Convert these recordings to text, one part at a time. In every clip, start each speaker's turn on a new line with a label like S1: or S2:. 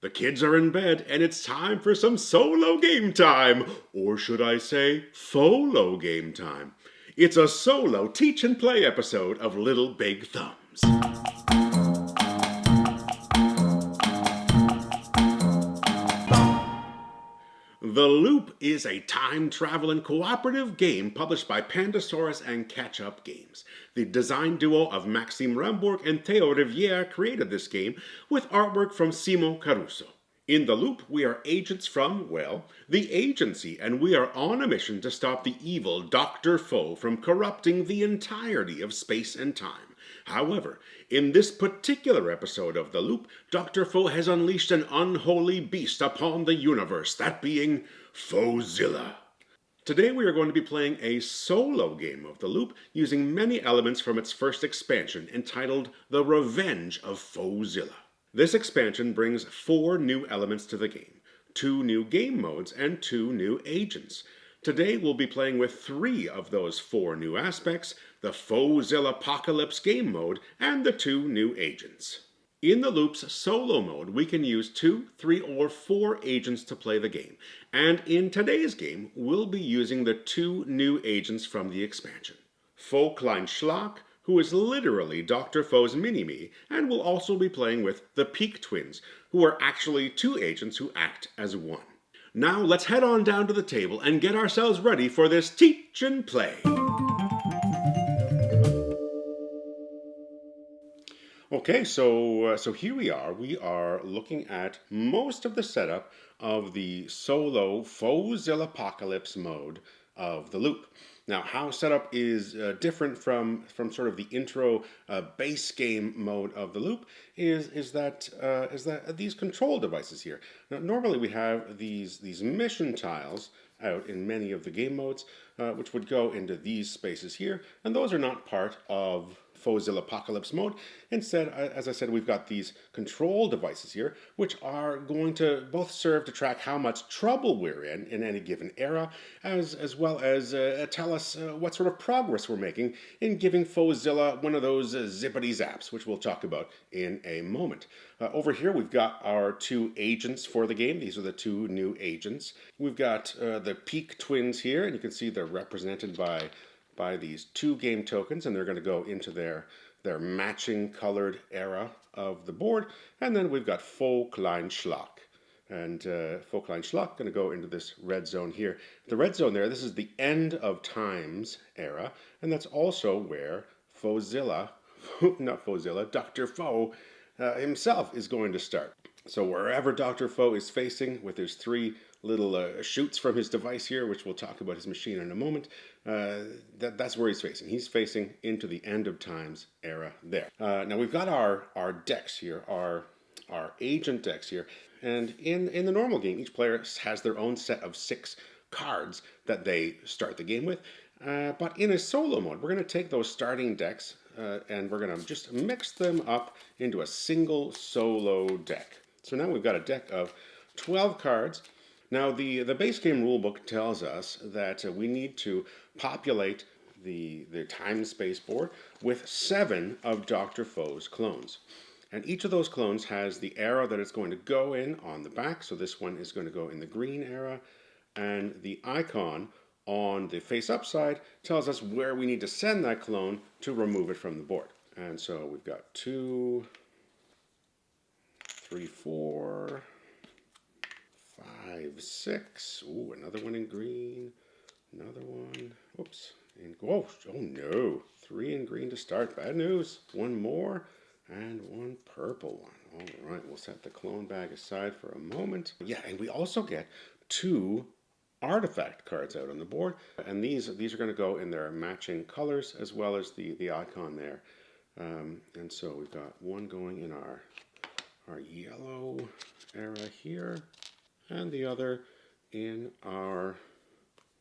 S1: The kids are in bed, and it's time for some solo game time. Or should I say, FOLO game time. It's a solo teach and play episode of Little Big Thumbs. The Loop is a time-traveling cooperative game published by Pandasaurus and Catch-Up Games. The design duo of Maxime Rambourg and Théo Rivière created this game with artwork from Caruso. In The Loop, we are agents from, well, the agency, and we are on a mission to stop the evil Dr. Faux from corrupting the entirety of space and time. However, in this particular episode of The Loop, Dr. Faux has unleashed an unholy beast upon the universe, that being Fauxzilla. Today we are going to be playing a solo game of The Loop using many elements from its first expansion entitled The Revenge of Fauxzilla. This expansion brings 4 new elements to the game, 2 new game modes, and 2 new agents. Today we'll be playing with 3 of those 4 new aspects, the Fauxzilla Apocalypse game mode, and the 2 new agents. In the Loop's solo mode, we can use 2, 3, or 4 agents to play the game, and in today's game, we'll be using the 2 new agents from the expansion. Faux Schlock, who is literally Dr. Faux's mini-me, and we'll also be playing with the Peak Twins, who are actually 2 agents who act as 1. Now let's head on down to the table and get ourselves ready for this teach and play. Okay, so here we are. We are looking at most of the setup of the solo Fauxzilla Apocalypse mode of the Loop. Now, how setup is different from sort of the intro base game mode of the Loop is that these control devices here. Now, normally we have these mission tiles out in many of the game modes, which would go into these spaces here, and those are not part of Fauxzilla Apocalypse mode. Instead, as I said, we've got these control devices here, which are going to both serve to track how much trouble we're in any given era, as well as tell us what sort of progress we're making in giving Fauxzilla one of those zippity zaps, which we'll talk about in a moment. Over here, we've got our 2 agents for the game. These are the 2 new agents. We've got the Peak Twins here, and you can see they're represented by these 2 game tokens, and they're going to go into their matching colored era of the board. And then we've got Faux Schlock. And Faux Schlock going to go into this red zone here. The red zone there, this is the end of times era, and that's also where Fauxzilla, not Fauxzilla, Dr. Faux himself is going to start. So wherever Dr. Faux is facing with his 3 little shoots from his device here, which we'll talk about his machine in a moment, that's where he's facing. He's facing into the end of times era there. Now we've got our decks here, our agent decks here, and in the normal game, each player has their own set of 6 cards that they start the game with. But in a solo mode, we're going to take those starting decks and we're going to just mix them up into a single solo deck. So now we've got a deck of 12 cards. Now, the base game rulebook tells us that we need to populate the time-space board with 7 of Dr. Faux's clones. And each of those clones has the era that it's going to go in on the back. So this one is going to go in the green era. And the icon on the face-up side tells us where we need to send that clone to remove it from the board. And so we've got 2, 3, 4... 5, 6. Ooh, another one in green. Another one. Oops. Oh no. 3 in green to start. Bad news. 1 more. And 1 purple one. All right. We'll set the clone bag aside for a moment. Yeah, and we also get 2 artifact cards out on the board. And these are going to go in their matching colors as well as the icon there. And so we've got one going in our yellow era here, and the other in our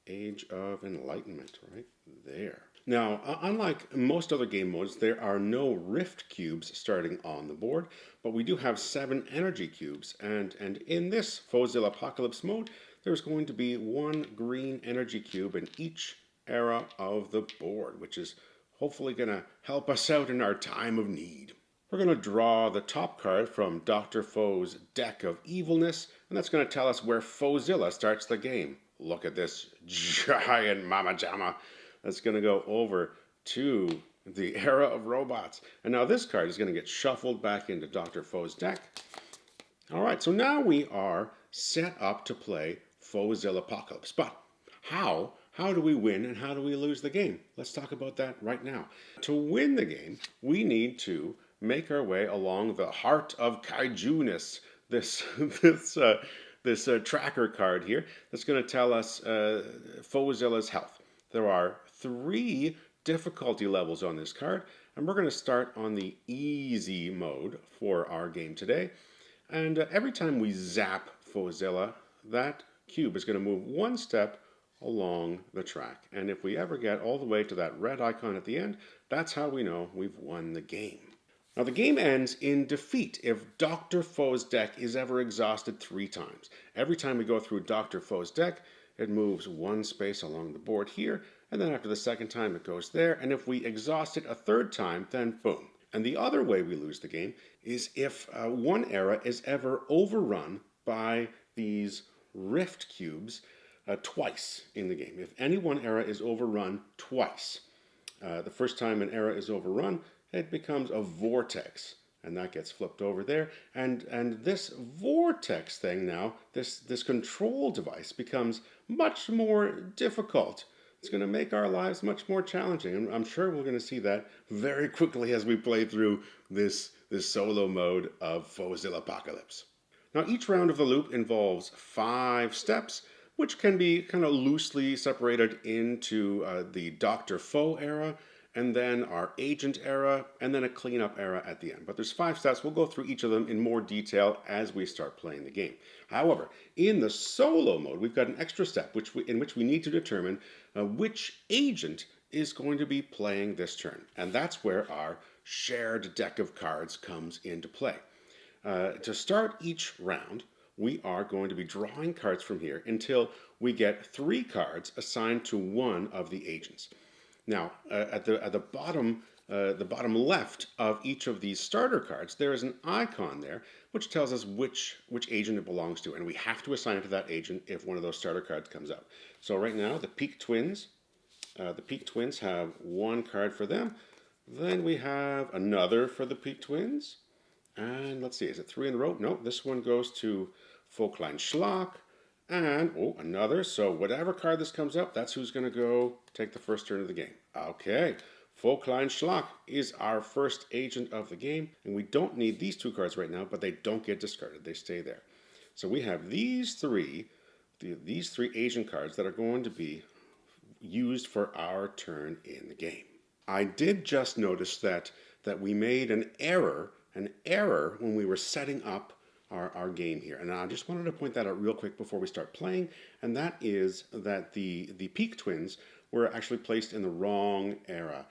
S1: Age of Enlightenment, right there. Now, unlike most other game modes, there are no rift cubes starting on the board, but we do have 7 energy cubes, and in this Fauxzilla Apocalypse mode, there's going to be 1 green energy cube in each era of the board, which is hopefully going to help us out in our time of need. we're going to draw the top card from Dr. Faux's deck of evilness, and that's going to tell us where Fauxzilla starts the game. Look at this giant mama jamma. That's going to go over to the era of robots. And now this card is going to get shuffled back into Dr. Faux's deck. All right, so now we are set up to play Fauxzilla Apocalypse. But how do we win and how do we lose the game? Let's talk about that right now. To win the game, we need to make our way along the heart of kaiju-ness. This tracker card here that's going to tell us Fauxzilla's health. There are 3 difficulty levels on this card, and we're going to start on the easy mode for our game today. And every time we zap Fauxzilla, that cube is going to move 1 step along the track. And if we ever get all the way to that red icon at the end, that's how we know we've won the game. Now the game ends in defeat if Dr. Faux's deck is ever exhausted 3 times. Every time we go through Dr. Faux's deck, it moves 1 space along the board here, and then after the second time it goes there, and if we exhaust it a 3rd time, then boom. And the other way we lose the game is if one era is ever overrun by these rift cubes twice in the game. If any one era is overrun twice, the first time an era is overrun, it becomes a vortex, and that gets flipped over there. And this vortex thing now, this control device becomes much more difficult. It's going to make our lives much more challenging, and I'm sure we're going to see that very quickly as we play through this solo mode of Fauxzilla Apocalypse. Now, each round of the loop involves 5 steps, which can be kind of loosely separated into the Dr. Faux era, and then our agent era, and then a cleanup era at the end. But there's 5 steps. We'll go through each of them in more detail as we start playing the game. However, in the solo mode, we've got an extra step in which we need to determine which agent is going to be playing this turn. And that's where our shared deck of cards comes into play. To start each round, we are going to be drawing cards from here until we get 3 cards assigned to one of the agents. Now, at the bottom left of each of these starter cards, there is an icon there which tells us which agent it belongs to, and we have to assign it to that agent if one of those starter cards comes up. So right now, the Peak Twins have 1 card for them. Then we have another for the Peak Twins, and let's see, is it 3 in a row? No, this one goes to Vogtlein Schlock. And, another. So whatever card this comes up, that's who's going to go take the first turn of the game. Okay. Vogtlein Schlock is our first agent of the game. And we don't need these 2 cards right now, but they don't get discarded. They stay there. So we have these 3 agent cards that are going to be used for our turn in the game. I did just notice that we made an error when we were setting up our game here. And I just wanted to point that out real quick before we start playing, and that is that the Peak Twins were actually placed in the wrong era.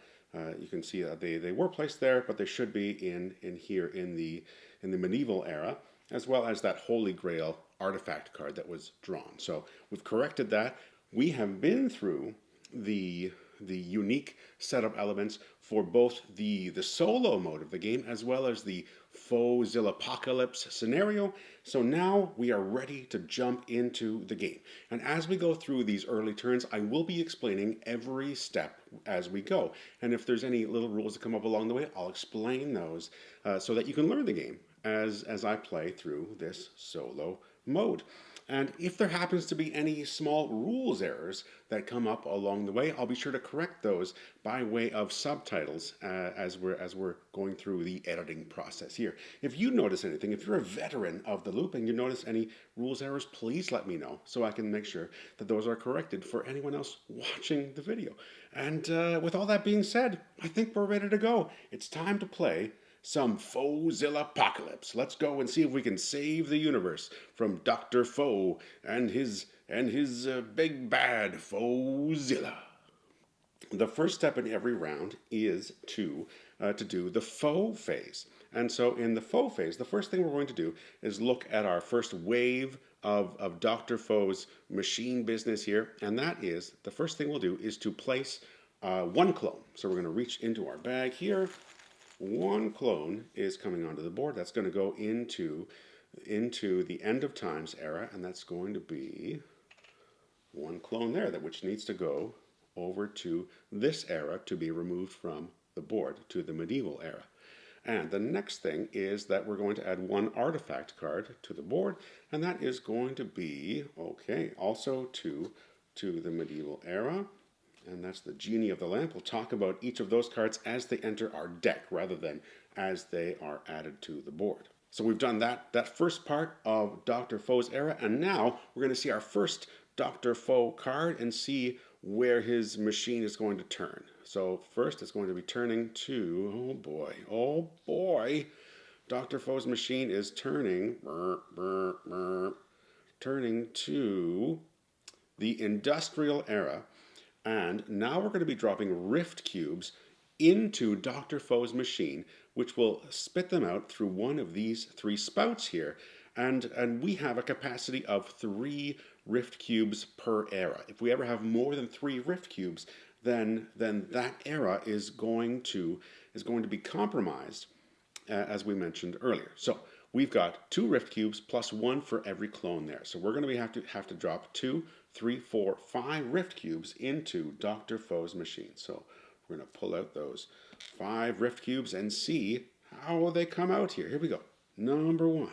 S1: You can see that they were placed there, but they should be in here in the medieval era, as well as that Holy Grail artifact card that was drawn. So we've corrected that. We have been through the unique setup elements for both the solo mode of the game as well as the Fauxzilla Apocalypse scenario. So now we are ready to jump into the game. And as we go through these early turns, I will be explaining every step as we go. And if there's any little rules that come up along the way, I'll explain those so that you can learn the game as I play through this solo mode. And if there happens to be any small rules errors that come up along the way, I'll be sure to correct those by way of subtitles as we're going through the editing process here. If you notice anything, if you're a veteran of the loop and you notice any rules errors, please let me know so I can make sure that those are corrected for anyone else watching the video. And with all that being said, I think we're ready to go. It's time to play some Fauxzilla Apocalypse. Let's go and see if we can save the universe from Dr. Faux and his big bad Fauxzilla. The first step in every round is to do the faux phase. And so in the faux phase, the first thing we're going to do is look at our first wave of Dr. Faux's machine business here. And that is, the first thing we'll do is to place 1 clone. So we're going to reach into our bag here. one clone is coming onto the board. That's going to go into the end of times era, and that's going to be one clone there, which needs to go over to this era to be removed from the board to the medieval era. And the next thing is that we're going to add one artifact card to the board, and that is going to be, okay, also to the medieval era, and that's the Genie of the Lamp. We'll talk about each of those cards as they enter our deck rather than as they are added to the board. So we've done that first part of Dr. Faux's era, and now we're going to see our first Dr. Faux card and see where his machine is going to turn. So first it's going to be turning to, oh boy, Dr. Faux's machine is turning to the Industrial Era, and now we're going to be dropping Rift Cubes into Dr. Faux's machine, which will spit them out through one of these three spouts here, and we have a capacity of 3 Rift Cubes per era. If we ever have more than 3 Rift Cubes, then that era is going to be compromised, as we mentioned earlier. So we've got 2 Rift Cubes plus 1 for every clone there. So we're going to have to drop 2, 3, 4, 5 Rift Cubes into Dr. Faux's machine. So we're going to pull out those 5 Rift Cubes and see how they come out here. Here we go. Number 1.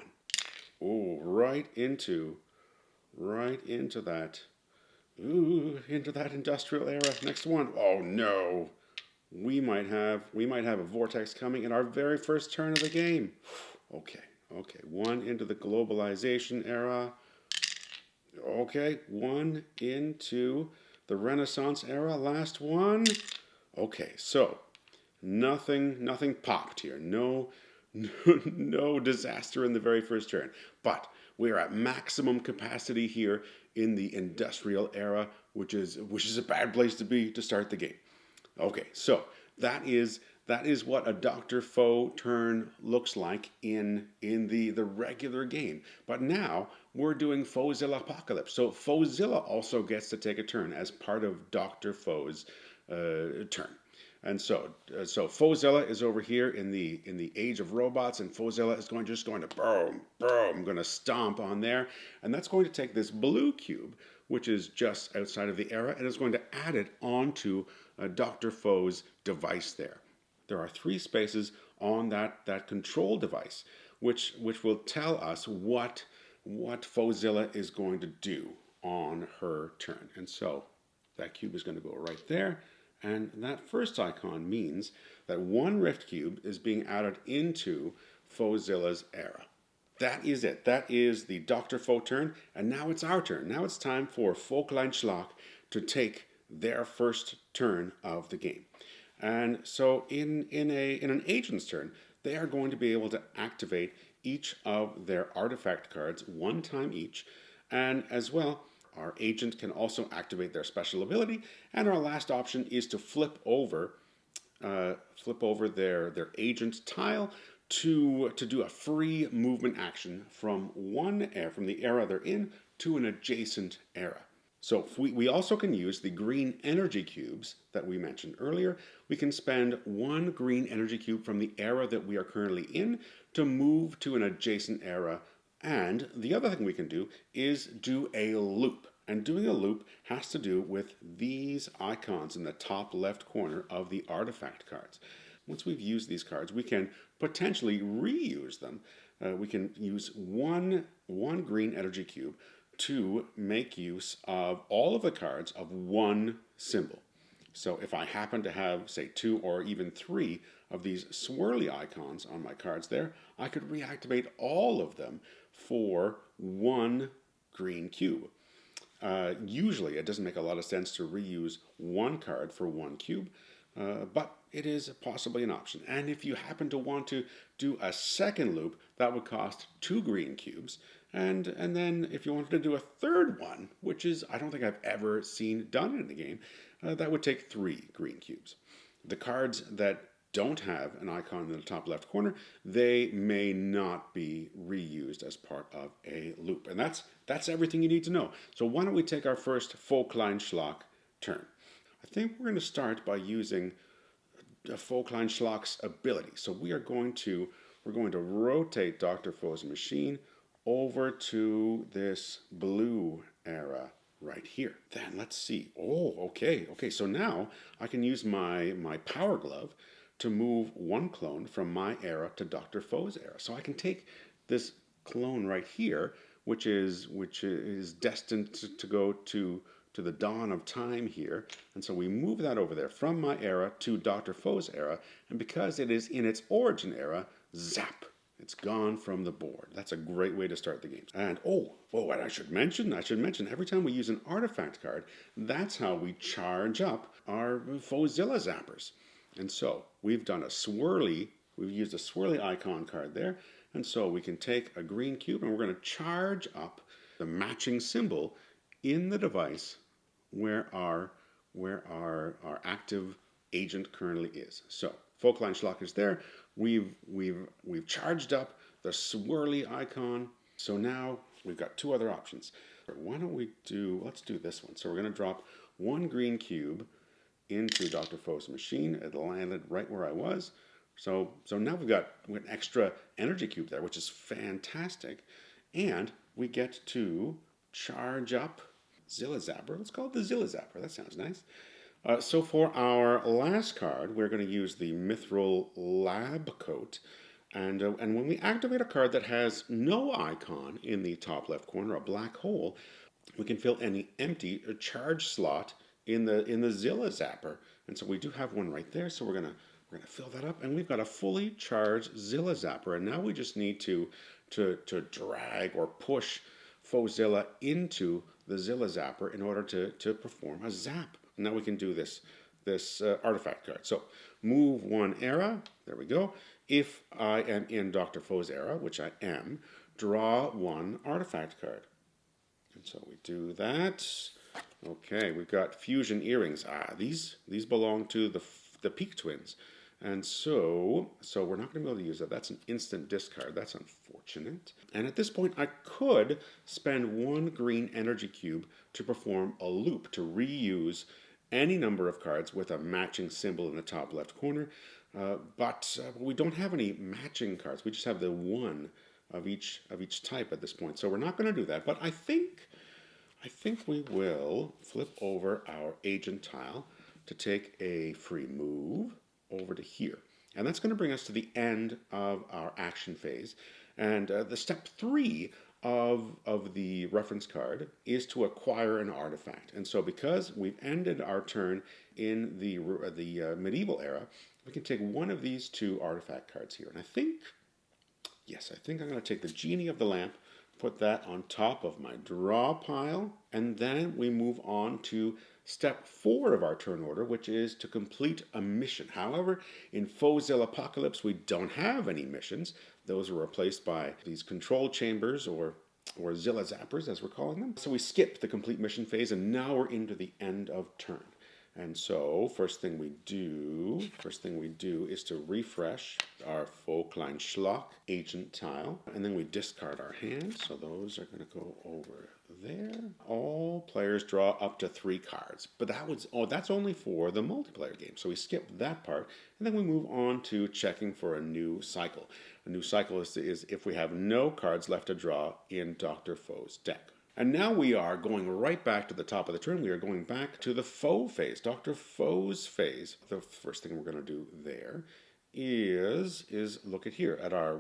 S1: Oh, right into that. Ooh, into that Industrial Era. Next one. Oh no. We might have a Vortex coming in our very first turn of the game. Okay. 1 into the Globalization Era. Okay, 1 into the Renaissance Era. Last one. Okay, so nothing popped here. No disaster in the very first turn. But we are at maximum capacity here in the Industrial Era, which is a bad place to be to start the game. Okay, so that is what a Dr. Faux turn looks like in the regular game. But now we're doing Fauxzilla Apocalypse. So Fauxzilla also gets to take a turn as part of Dr. Faux's turn. And so Fauxzilla is over here in the Age of Robots, and Fauxzilla is just going to boom, going to stomp on there, and that's going to take this blue cube, which is just outside of the era, and is going to add it onto Dr. Faux's device there. There are 3 spaces on that control device, which will tell us what Fauxzilla is going to do on her turn. And so that cube is going to go right there. And that first icon means that 1 Rift Cube is being added into Fauxzilla's era. That is it. That is the Dr. Faux turn, and now it's our turn. Now it's time for Vogtlein Schlag to take their first turn of the game. And so in an agent's turn, they are going to be able to activate each of their artifact cards 1 time each, and as well, our agent can also activate their special ability, and our last option is to flip over their agent tile to do a free movement action from the era they're in to an adjacent era. So we also can use the green energy cubes that we mentioned earlier. We can spend 1 green energy cube from the era that we are currently in to move to an adjacent era. And the other thing we can do is do a loop. And doing a loop has to do with these icons in the top left corner of the artifact cards. Once we've used these cards, we can potentially reuse them. We can use one green energy cube to make use of all of the cards of 1 symbol. So if I happen to have, say, 2 or even 3 of these swirly icons on my cards there, I could reactivate all of them for 1 green cube. Usually it doesn't make a lot of sense to reuse 1 card for 1 cube, but it is possibly an option. And if you happen to want to do a second loop, that would cost 2 green cubes. And then if you wanted to do a third one, which is I don't think I've ever seen done in the game, that would take 3 green cubes. The cards that don't have an icon in the top left corner, they may not be reused as part of a loop. And that's everything you need to know. So why don't we take our first Vogtlein Schlag turn. I think we're going to start by using Faux's ability. So we're going to rotate Dr. Faux's machine over to this blue era right here. Then let's see. Oh, okay. So now I can use my power glove to move one clone from my era to Dr. Faux's era. So I can take this clone right here, which is destined to go to the dawn of time here. And so we move that over there from my era to Dr. Faux's era. And because it is in its origin era, zap, it's gone from the board. That's a great way to start the game. And and I should mention, every time we use an artifact card, that's how we charge up our Fauxzilla zappers. And so we've done we've used a swirly icon card there. And so we can take a green cube and we're going to charge up the matching symbol in the device where our active agent currently is. So Faux's is there. We've charged up the swirly icon. So now we've got two other options. Why don't let's do this one. So we're going to drop one green cube into Dr. Faux's machine. It landed right where I was. So now we've got an extra energy cube there, which is fantastic. And we get to charge up Zilla Zapper. Let's call it the Zilla Zapper. That sounds nice. So for our last card, we're going to use the Mithril Lab Coat. And when we activate a card that has no icon in the top left corner, a black hole, we can fill any empty or charge slot in the Zilla Zapper. And so we do have one right there. So we're gonna fill that up, and we've got a fully charged Zilla Zapper. And now we just need to drag or push Fauxzilla into the Zilla Zapper in order to perform a zap. Now we can do this artifact card. So move one era. There we go. If I am in Dr. Faux's era, which I am, draw one artifact card. And so we do that. Okay, we've got fusion earrings. These belong to the Peak Twins. And so we're not going to be able to use that. That's an instant discard. That's unfortunate. And at this point, I could spend one green energy cube to perform a loop, to reuse any number of cards with a matching symbol in the top left corner. But we don't have any matching cards. We just have the one of each type at this point. So we're not going to do that. But I think we will flip over our agent tile to take a free move over to here. And that's going to bring us to the end of our action phase. And the step 3 of the reference card is to acquire an artifact. And so because we've ended our turn in the medieval era, we can take one of these two artifact cards here. And I think I'm going to take the Genie of the Lamp, put that on top of my draw pile, and then we move on to step 4 of our turn order, which is to complete a mission. However, in Fauxzilla Apocalypse, we don't have any missions. Those are replaced by these control chambers, or Zilla Zappers, as we're calling them. So we skip the complete mission phase, and now we're into the end of turn. And so, first thing we do is to refresh our Faux's agent tile, and then we discard our hand. So those are going to go over there. All players draw up to 3 cards, but that's only for the multiplayer game. So we skip that part, and then we move on to checking for a new cycle. A new cycle is if we have no cards left to draw in Dr. Faux's deck. And now we are going right back to the top of the turn. We are going back to the Faux phase, Dr. Faux's phase. The first thing we're going to do there is look at here at our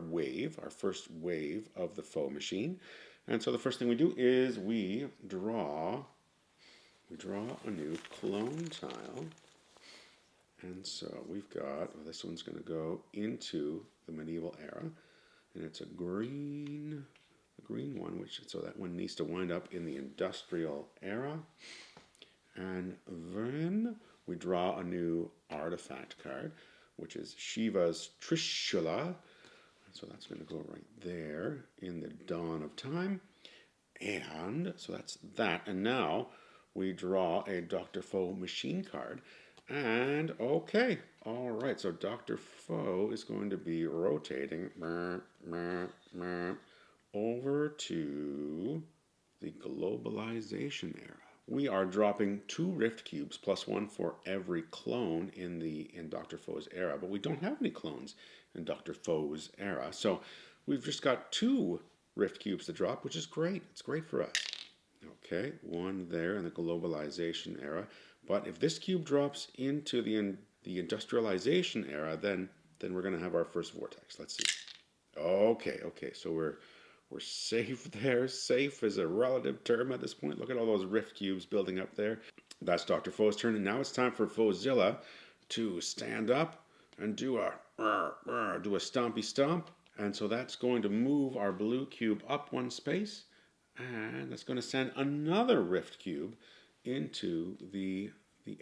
S1: first wave of the Faux machine. And so the first thing we do is we draw a new clone tile. And so we've got, this one's going to go into the medieval era, and it's a green one, so that one needs to wind up in the industrial era. And then we draw a new artifact card, which is Shiva's Trishula. And so that's going to go right there in the dawn of time. And so that's that. And now we draw a Dr. Faux machine card. And okay, all right, so Dr. Faux is going to be rotating over to the globalization era. we are dropping 2 Rift Cubes plus 1 for every clone in Dr. Faux's era, but we don't have any clones in Dr. Faux's era. So we've just got 2 Rift Cubes to drop, which is great. It's great for us. Okay, 1 there in the globalization era. But if this cube drops into the industrialization era, then we're going to have our first vortex. Let's see. Okay, so we're safe there. Safe is a relative term at this point. Look at all those rift cubes building up there. That's Dr. Faux's turn, and now it's time for Fauxzilla to stand up and do a stompy stomp. And so that's going to move our blue cube up 1 space, and that's going to send another rift cube into the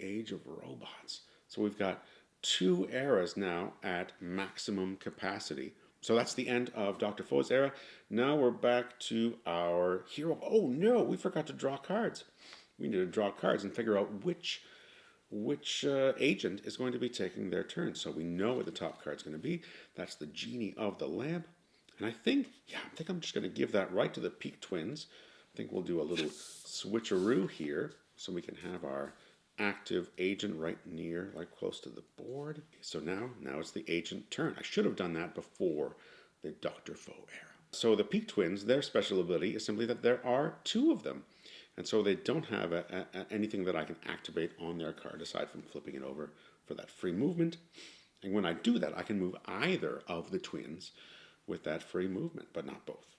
S1: age of robots. So we've got 2 eras now at maximum capacity. So that's the end of Dr. Faux's era. Now we're back to our hero. Oh no, we forgot to draw cards. We need to draw cards and figure out which agent is going to be taking their turn. So we know what the top card's going to be. That's the Genie of the Lamp. And I think I'm just going to give that right to the Peak Twins. I think we'll do a little switcheroo here so we can have our active agent right near, like close to the board. So now it's the agent turn. I should have done that before the Dr. Faux era. So the Peak Twins, their special ability is simply that there are 2 of them. And so they don't have anything that I can activate on their card aside from flipping it over for that free movement. And when I do that, I can move either of the twins with that free movement, but not both.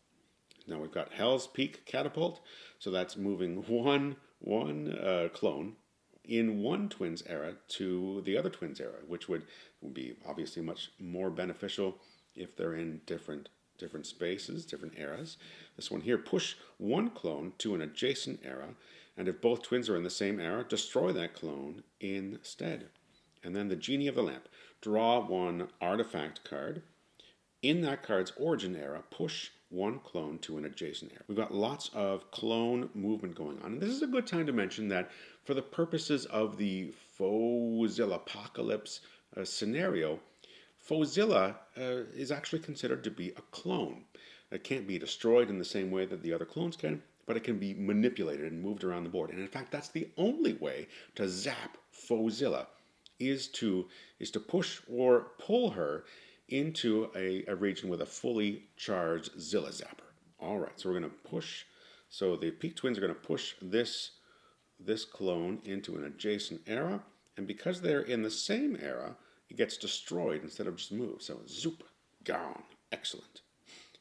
S1: Now we've got Hell's Peak Catapult. So that's moving one clone in one twins era to the other twins era, which would be obviously much more beneficial if they're in different spaces, different eras. This one here, push 1 clone to an adjacent era, and if both twins are in the same era, destroy that clone instead. And then the Genie of the Lamp, draw 1 artifact card. In that card's origin era, push 1 clone to an adjacent era. We've got lots of clone movement going on. And this is a good time to mention that for the purposes of the Fauxzilla apocalypse scenario, Fauxzilla is actually considered to be a clone. It can't be destroyed in the same way that the other clones can, but it can be manipulated and moved around the board. And in fact, that's the only way to zap Fauxzilla is to push or pull her into a region with a fully charged Zilla Zapper. All right, so we're going to push. So the Peak Twins are going to push this clone into an adjacent era, and because they're in the same era, it gets destroyed instead of just moved. So zoop, gone, excellent.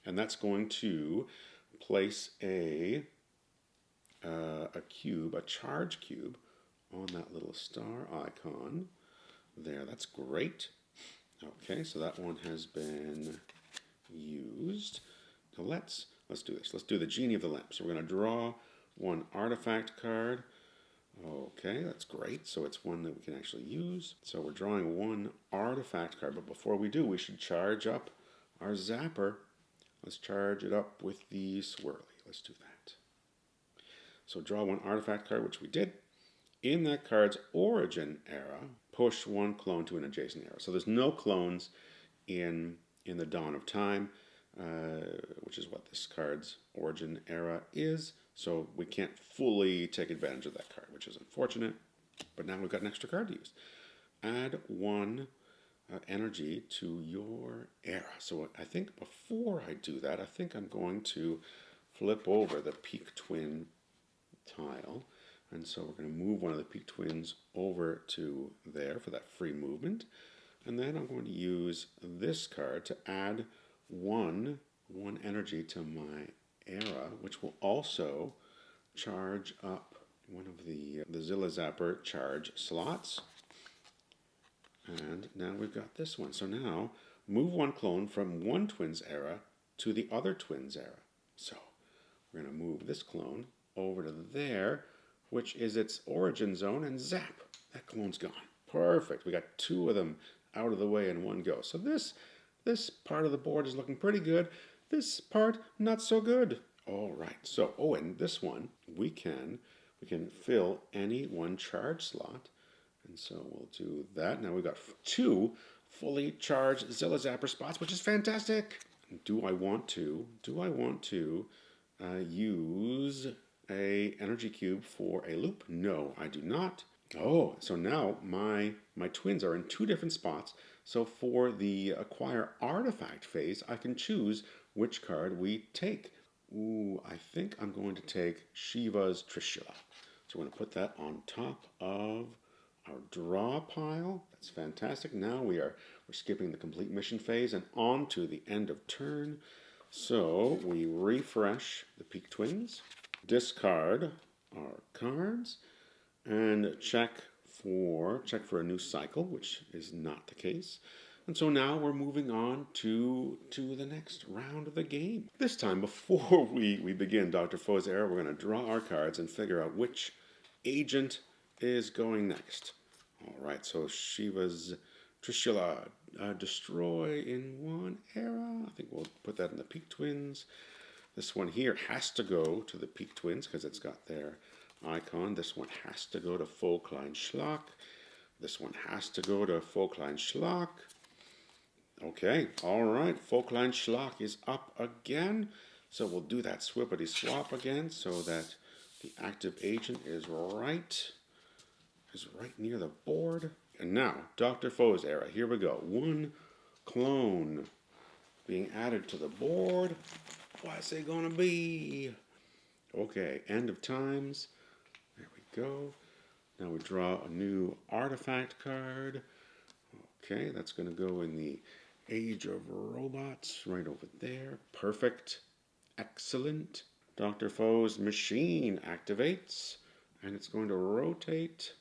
S1: And that's going to place a cube, a charge cube, on that little star icon there. That's great. Okay, so that one has been used. Now let's do this. Let's do the Genie of the Lamp. So we're going to draw 1 artifact card. Okay, that's great. So it's one that we can actually use. So we're drawing 1 artifact card, but before we do, we should charge up our zapper. Let's charge it up with the swirly. Let's do that. So draw 1 artifact card, which we did. In that card's origin era, push 1 clone to an adjacent era. So there's no clones in the Dawn of Time, which is what this card's origin era is. So we can't fully take advantage of that card, which is unfortunate. But now we've got an extra card to use. Add 1 energy to your era. So I think before I do that, I think I'm going to flip over the Peak Twin tile. And so we're going to move one of the Peak Twins over to there for that free movement. And then I'm going to use this card to add one energy to my era, which will also charge up one of the Zilla Zapper charge slots. And now we've got this one. So now move 1 clone from one twins era to the other twins era. So we're going to move this clone over to there, which is its origin zone, and zap, that clone's gone. Perfect. We got 2 of them out of the way in one go. So this part of the board is looking pretty good. This part, not so good. All right. So, and this one, we can fill any 1 charge slot. And so we'll do that. Now we've got 2 fully charged Zilla Zapper spots, which is fantastic. Do I want to use a energy cube for a loop? No, I do not. Oh, so now my twins are in two different spots. So for the acquire artifact phase, I can choose which card we take. Ooh, I think I'm going to take Shiva's Trishula. So we're going to put that on top of our draw pile. That's fantastic. Now we're skipping the complete mission phase and on to the end of turn. So we refresh the Peak Twins, discard our cards, and check for a new cycle, which is not the case. And so now we're moving on to the next round of the game. This time, before we begin Dr. Faux's era, we're going to draw our cards and figure out which agent is going next. All right, so Shiva's Trishula, destroy in one era. I think we'll put that in the Peak Twins. This one here has to go to the Peak Twins because it's got their icon. This one has to go to Fauxzilla. This one has to go to Fauxzilla. Okay, all right, Fauxzilla is up again. So we'll do that swippity swap again so that the active agent is right near the board. And now, Dr. Faux's era. Here we go. One clone being added to the board. What's it gonna be? Okay, end of times. There we go. Now we draw a new artifact card. Okay, that's gonna go in the Age of Robots right over there. Perfect. Excellent. Dr. Faux's machine activates, and it's going to rotate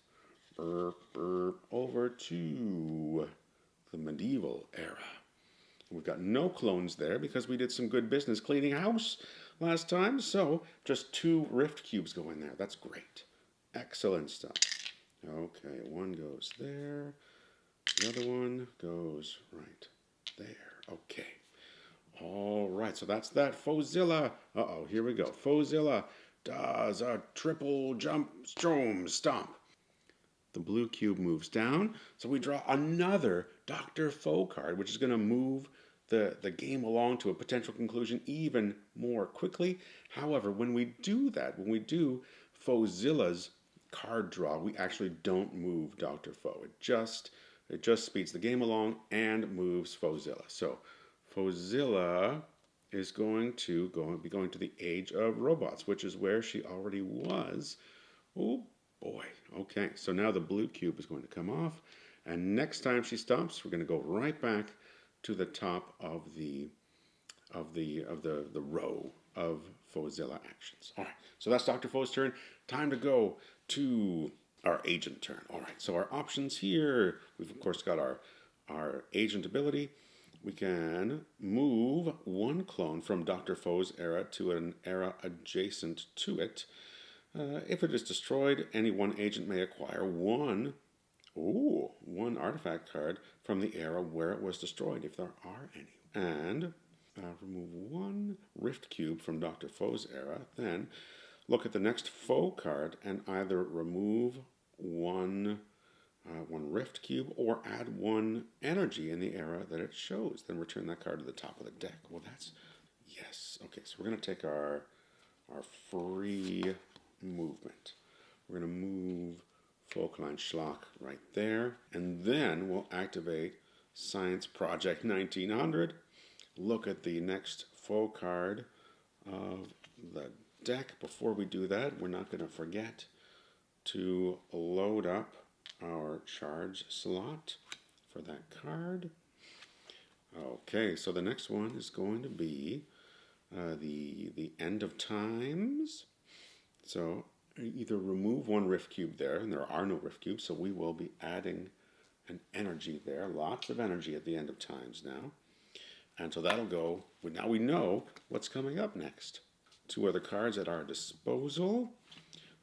S1: over to the medieval era. We've got no clones there because we did some good business cleaning house last time, so just 2 rift cubes go in there. That's great. Excellent stuff. Okay, one goes there. The other one goes right there. Okay. All right, so that's that. Fauxzilla. Uh-oh, here we go. Fauxzilla does a triple jump stomp. The blue cube moves down, so we draw another Dr. Faux card, which is going to move the game along to a potential conclusion even more quickly. However, when we do that, when we do Fauxzilla's card draw, we actually don't move Dr. Faux. It just speeds the game along and moves Fauxzilla. So Fauxzilla is going to be going to the Age of Robots, which is where she already was. Oh boy. Okay, so now the blue cube is going to come off, and next time she stomps, we're going to go right back to the top of the row of Fauxzilla actions. All right, so that's Dr. Faux's turn. Time to go to our agent turn. All right, so our options here, we've of course got our agent ability. We can move one clone from Dr. Faux's era to an era adjacent to it. If it is destroyed, any one agent may acquire one artifact card from the era where it was destroyed, if there are any. And remove one rift cube from Dr. Faux's era. Then look at the next Faux card and either remove one rift cube or add one energy in the era that it shows. Then return that card to the top of the deck. Well, that's yes. Okay, so we're going to take our free movement. We're going to move Fauxzilla right there, and then we'll activate Science Project 1900. Look at the next Faux card of the deck. Before we do that, we're not going to forget to load up our charge slot for that card. Okay, so the next one is going to be the End of Times. So either remove one rift cube there, and there are no rift cubes, so we will be adding an energy there. Lots of energy at the End of Times now. And so that'll go, now we know what's coming up next. 2 other cards at our disposal.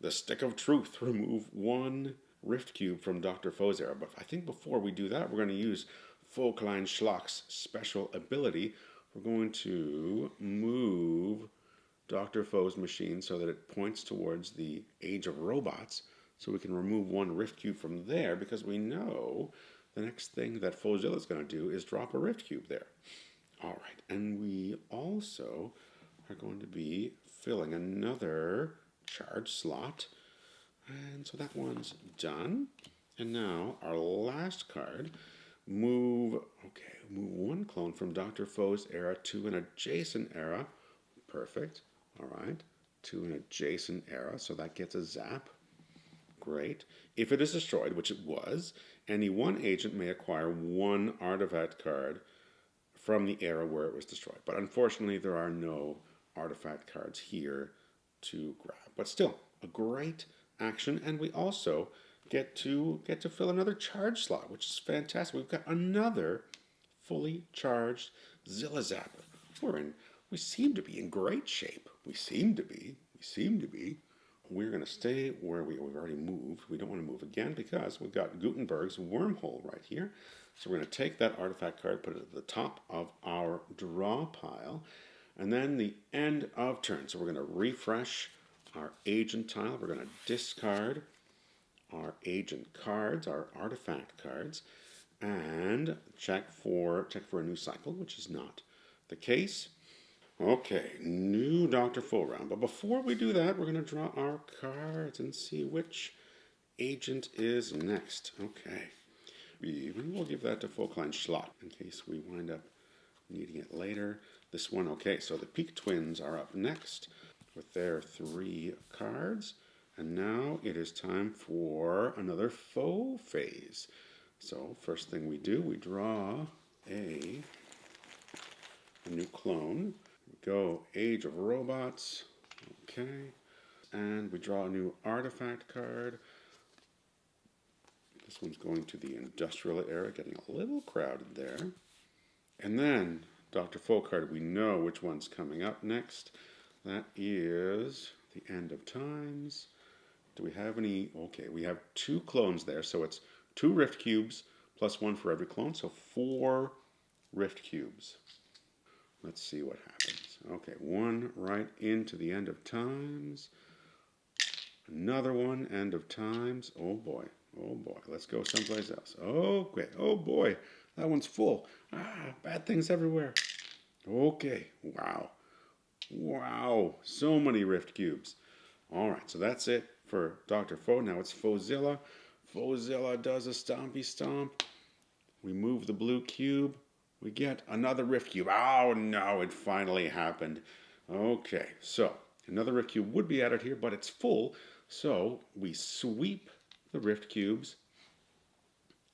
S1: The Stick of Truth, remove one rift cube from Dr. Faux's era. But I think before we do that, we're going to use Fauxzilla special ability. We're going to move Dr. Faux's machine so that it points towards the Age of Robots, so we can remove one rift cube from there, because we know the next thing that Fauxzilla is going to do is drop a rift cube there. All right, and we also are going to be filling another charge slot. And so that one's done. And now our last card, move one clone from Dr. Faux's era to an adjacent era. Perfect. All right. To an adjacent era, so that gets a zap. Great. If it is destroyed, which it was, any one agent may acquire one artifact card from the era where it was destroyed. But unfortunately, there are no artifact cards here to grab. But still, a great action, and we also get to fill another charge slot, which is fantastic. We've got another fully charged Zilla Zapper. We seem to be in great shape. We seem to be. We're going to stay where we've already moved. We don't want to move again because we've got Gutenberg's wormhole right here. So we're going to take that artifact card, put it at the top of our draw pile, and then the end of turn. So we're going to refresh our agent tile. We're going to discard our agent cards, our artifact cards, and check for a new cycle, which is not the case. Okay, new Dr. Faux round. But before we do that, we're going to draw our cards and see which agent is next. Okay. We will give that to Fauxzilla Schlott in case we wind up needing it later. This one, okay, so the Peak Twins are up next with their 3 cards. And now it is time for another faux phase. So first thing we do, we draw a new clone. Go Age of Robots. Okay. And we draw a new artifact card. This one's going to the Industrial era, getting a little crowded there. And then Dr. Faux card, we know which one's coming up next. That is the End of Times. Do we have any? Okay, we have 2 clones there, so it's 2 Rift Cubes plus 1 for every clone, so 4 Rift Cubes. Let's see what happens. Okay, 1 right into the End of Times. Another one, End of Times. Oh boy, let's go someplace else. Okay, oh boy, that one's full. Bad things everywhere. Okay, wow, so many Rift Cubes. All right, so that's it for Dr. Faux. Now it's Fauxzilla. Fauxzilla does a stompy stomp. We move the blue cube. We get another Rift Cube. Oh no, it finally happened. Okay, so another Rift Cube would be added here, but it's full. So we sweep the Rift Cubes.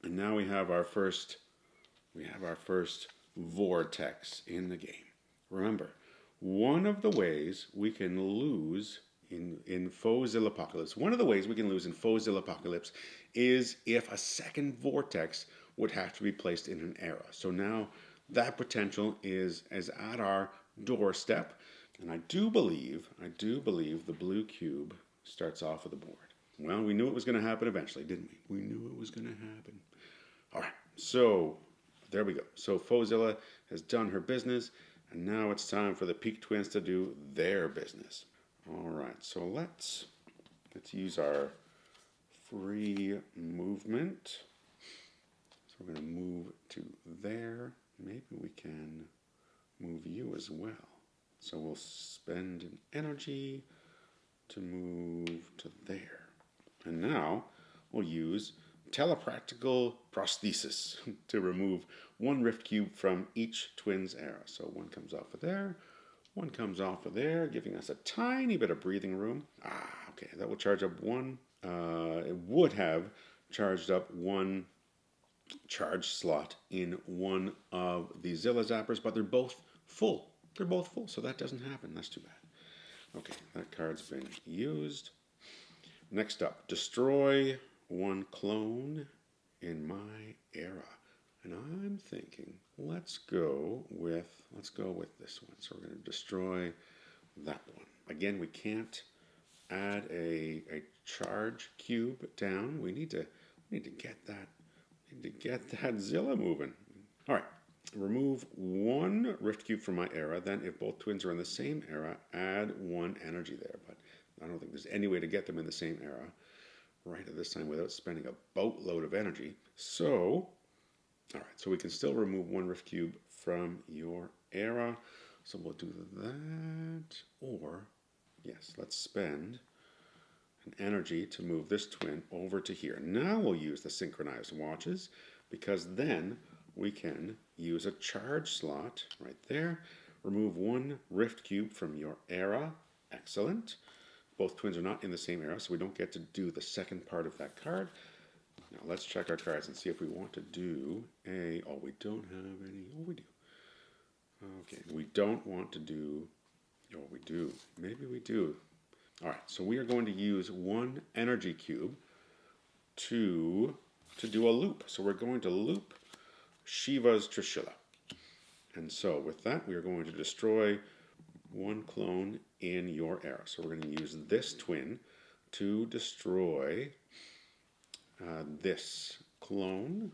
S1: And now we have our first Vortex in the game. Remember, one of the ways we can lose in Fauxzilla Apocalypse, is if a second Vortex would have to be placed in an era. So now that potential is at our doorstep, and I do believe the blue cube starts off with the board. Well, we knew it was going to happen eventually, didn't we? We knew it was going to happen. All right, so there we go. So Fauxzilla has done her business, and now it's time for the Peak Twins to do their business. All right, so let's use our free movement. So we're going to move to there. Maybe we can move you as well. So we'll spend an energy to move to there. And now we'll use telepractical prosthesis to remove 1 Rift Cube from each Twins era. So 1 comes off of there, 1 comes off of there, giving us a tiny bit of breathing room. Okay, that will charge up 1. It would have charged up 1 charge slot in one of the Zilla Zappers, but they're both full. So that doesn't happen. That's too bad. Okay, that card's been used. Next up, destroy 1 clone in my era. And I'm thinking, let's go with this one. So we're going to destroy that one. Again, we can't add a charge cube down. We need to get that Zilla moving. All right. Remove 1 Rift Cube from my era. Then, if both twins are in the same era, add 1 energy there. But I don't think there's any way to get them in the same era right at this time without spending a boatload of energy. So, all right. So we can still remove 1 Rift Cube from your era. So we'll do that. Or, yes, let's spend an energy to move this twin over to here. Now we'll use the synchronized watches, because then we can use a charge slot right there. Remove one rift cube from your era. Excellent. Both twins are not in the same era, so we don't get to do the second part of that card. Now let's check our cards and see if we want to do a... Oh, we don't have any. Oh, we do. Okay, we don't want to do... Oh, we do. Maybe we do. All right, so we are going to use one energy cube to do a loop. So we're going to loop Shiva's Trishula. And so with that, we are going to destroy one clone in your era. So we're going to use this twin to destroy this clone.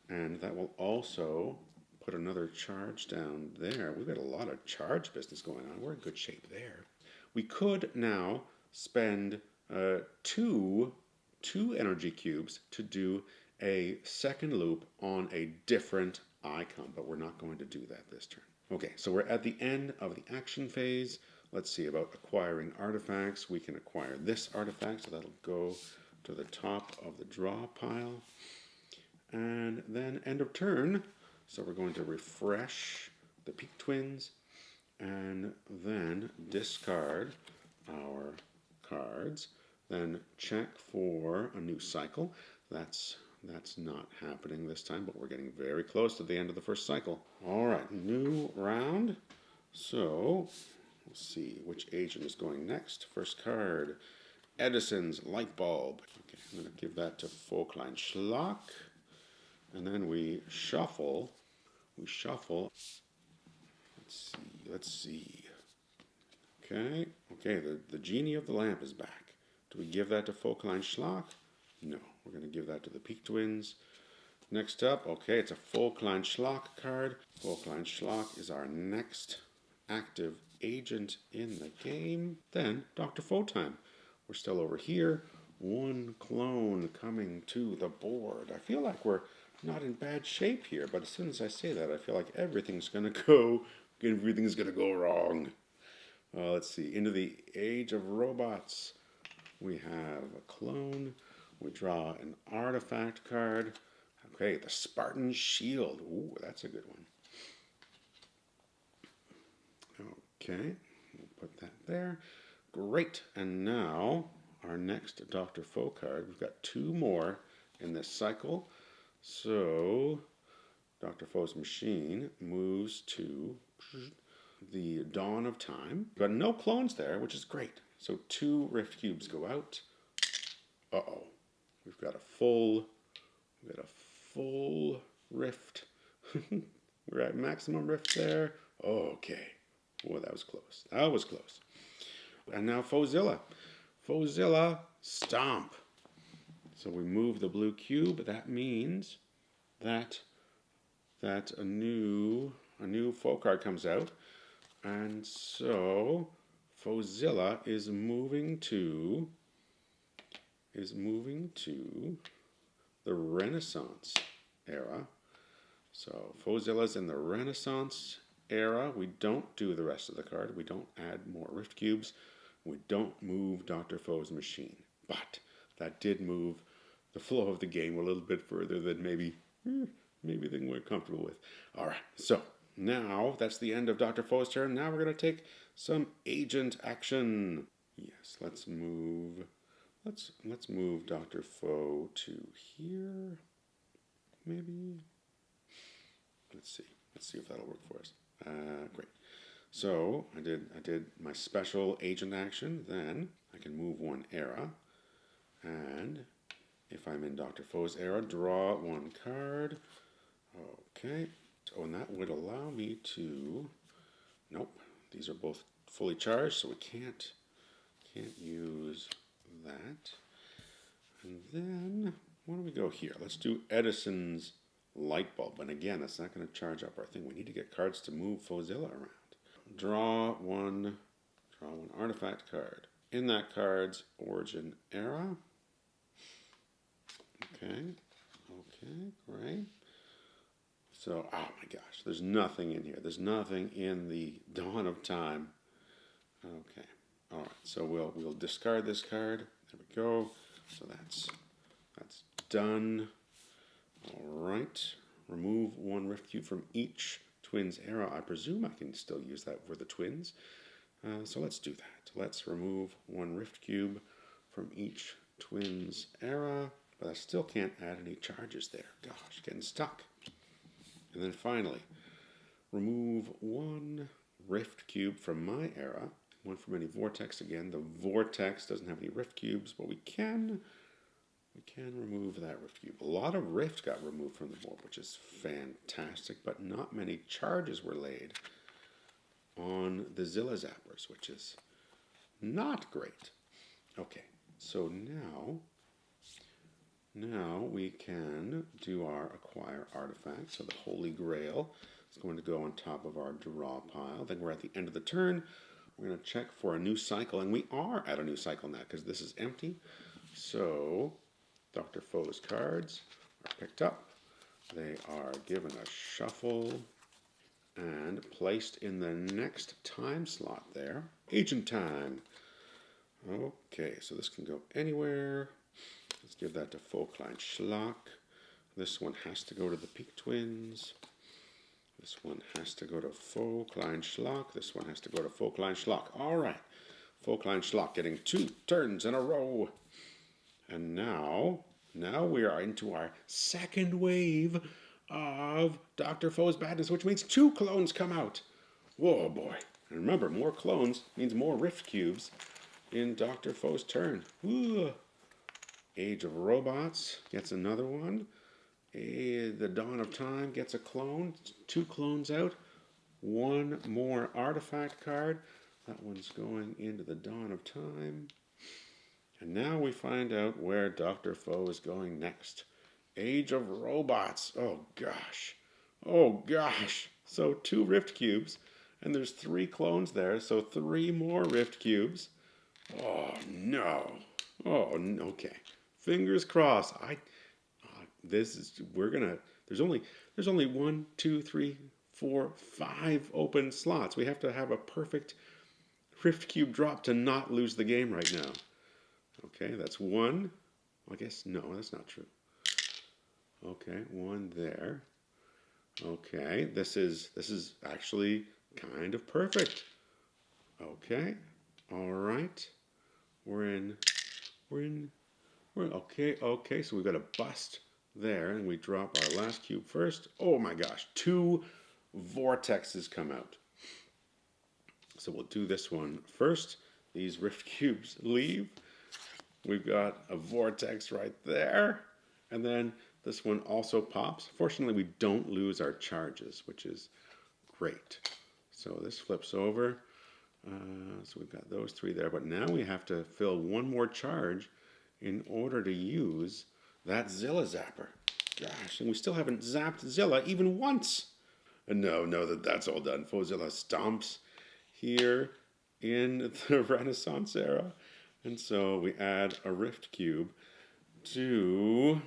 S1: And that will also put another charge down there. We've got a lot of charge business going on. We're in good shape there. We could now spend two energy cubes to do a second loop on a different icon, but we're not going to do that this turn. Okay, so we're at the end of the action phase. Let's see about acquiring artifacts. We can acquire this artifact, so that'll go to the top of the draw pile. And then end of turn, so we're going to refresh the Peak Twins and then discard our cards. Then check for a new cycle. That's not happening this time, but we're getting very close to the end of the first cycle. All right, new round. So let's see which agent is going next. First card, Edison's Light Bulb. Okay, I'm going to give that to Folkline Schlock. And then we shuffle. Let's see. Okay, the Genie of the Lamp is back. Do we give that to Folkline Schlock? No, we're going to give that to the Peak Twins. Next up, okay, it's a Folkline Schlock card. Folkline Schlock is our next active agent in the game. Then, Dr. Faux time. We're still over here. One clone coming to the board. I feel like we're not in bad shape here, but as soon as I say that, I feel like everything's going to go wrong. Let's see. Into the Age of Robots. We have a clone. We draw an artifact card. Okay, the Spartan Shield. Ooh, that's a good one. Okay, we'll put that there. Great. And now, our next Dr. Faux card. We've got two more in this cycle. So, Dr. Faux's machine moves to the Dawn of Time. We've got no clones there, which is great. So 2 Rift Cubes go out. Uh-oh. We've got a full Rift. We're at maximum Rift there. Okay. Boy, that was close. That was close. And now Fauxzilla. Fauxzilla, stomp. So we move the blue cube. That means that a new Faux card comes out. And so Fauxzilla is moving to the Renaissance era. So Fauxzilla's in the Renaissance era. We don't do the rest of the card. We don't add more Rift Cubes. We don't move Dr. Faux's machine. But that did move the flow of the game a little bit further than maybe they we're comfortable with. All right, so now that's the end of Dr. Faux's turn. Now we're going to take some agent action. Yes, let's move Dr. Faux to here. Maybe. Let's see if that'll work for us. Great. So I did my special agent action. Then I can move one era, and if I'm in Dr. Faux's era, draw one card. Okay. Oh, and that would allow me to... Nope. These are both fully charged, so we can't use that. And then, where do we go here? Let's do Edison's Light Bulb. And again, that's not going to charge up our thing. We need to get cards to move Fauxzilla around. Draw one artifact card. In that card's origin era. Okay, great. So, oh my gosh, there's nothing in here. There's nothing in the Dawn of Time. Okay, All right, so we'll discard this card. There we go. So that's done. All right. Remove one rift cube from each twins era. I presume I can still use that for the twins. So let's do that. Let's remove one rift cube from each twins era, but I still can't add any charges there. Gosh, getting stuck. And then finally, remove one rift cube from my era, one from any vortex again. The vortex doesn't have any rift cubes, but we can remove that rift cube. A lot of rift got removed from the board, which is fantastic, but not many charges were laid on the Zilla Zappers, which is not great. Okay, so now we can do our acquire artifact. So the Holy Grail is going to go on top of our draw pile. Then we're at the end of the turn. We're going to check for a new cycle, and we are at a new cycle now because this is empty. So Dr. Faux's cards are picked up. They are given a shuffle and placed in the next time slot there. Agent time. Okay, so this can go anywhere. Let's give that to Faux-Schlock. This one has to go to the Peak Twins. This one has to go to Faux-Schlock. This one has to go to Faux-Schlock. All right. Faux-Schlock getting 2 turns in a row. And now we are into our second wave of Dr. Faux's badness, which means 2 clones come out. Whoa, boy. And remember, more clones means more rift cubes in Dr. Faux's turn. Ooh. Age of Robots gets another one. The Dawn of Time gets a clone. 2 clones out. 1 more artifact card. That one's going into the Dawn of Time. And now we find out where Dr. Faux is going next. Age of Robots. Oh, gosh. Oh, gosh. So 2 rift cubes. And there's 3 clones there. So 3 more rift cubes. Oh, no. Oh, no. Okay. Fingers crossed. There's only 1, 2, 3, 4, 5 open slots. We have to have a perfect rift cube drop to not lose the game right now. Okay, that's 1. I guess no, that's not true. Okay, 1 there. Okay, this is actually kind of perfect. Okay, all right. We're okay. So we've got a bust there, and we drop our last cube first. Oh my gosh, 2 vortexes come out. So we'll do this one first. These rift cubes leave. We've got a vortex right there, and then this one also pops. Fortunately, we don't lose our charges, which is great. So this flips over. So we've got those 3 there, but now we have to fill 1 more charge in order to use that Zilla Zapper. Gosh, and we still haven't zapped Zilla even once. And no, that's all done. Fauxzilla stomps here in the Renaissance era. And so we add a rift cube to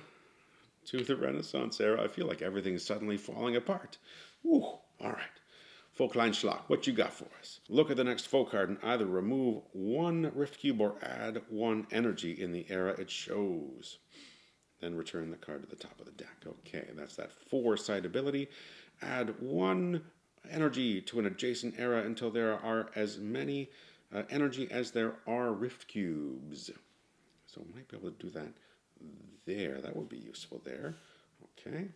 S1: the Renaissance era. I feel like everything's suddenly falling apart. Woo, all right. Faux-Schlock, what you got for us? Look at the next Faux card and either remove 1 rift cube or add 1 energy in the era it shows. Then return the card to the top of the deck. Okay, that's that 4-side ability. Add 1 energy to an adjacent era until there are as many energy as there are rift cubes. So we might be able to do that there. That would be useful there. Okay.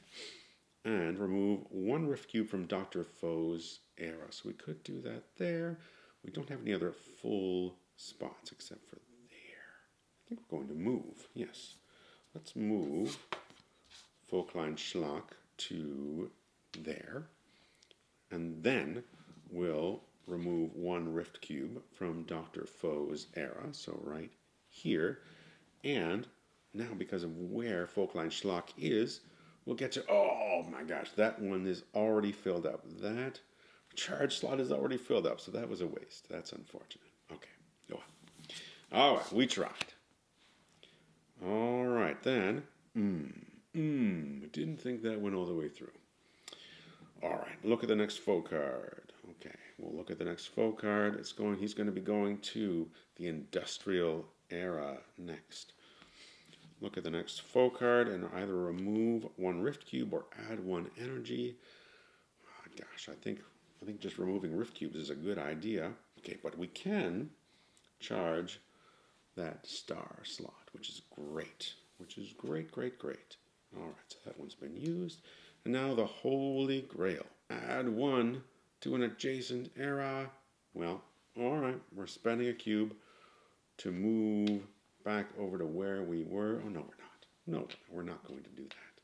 S1: And remove 1 rift cube from Dr. Faux's era. So we could do that there. We don't have any other full spots except for there. I think we're going to move. Yes. Let's move Faux-Schlock to there. And then we'll remove 1 rift cube from Dr. Faux's era. So right here. And now because of where Faux-Schlock is, we'll get to, oh my gosh, that one is already filled up. That charge slot is already filled up, so that was a waste. That's unfortunate. Okay, go on. All right, we tried. All right, then, didn't think that went all the way through. All right, look at the next Faux card. Okay, we'll look at the next faux card. He's going to be going to the industrial era next. Look at the next faux card and either remove one rift cube or add one energy. Oh, gosh, I think just removing rift cubes is a good idea. Okay, but we can charge that star slot, which is great. Great. All right, so that one's been used. And now the Holy Grail. Add one to an adjacent era. Well, all right, we're spending a cube to move back over to where we were. Oh, no, we're not. No, we're not going to do that.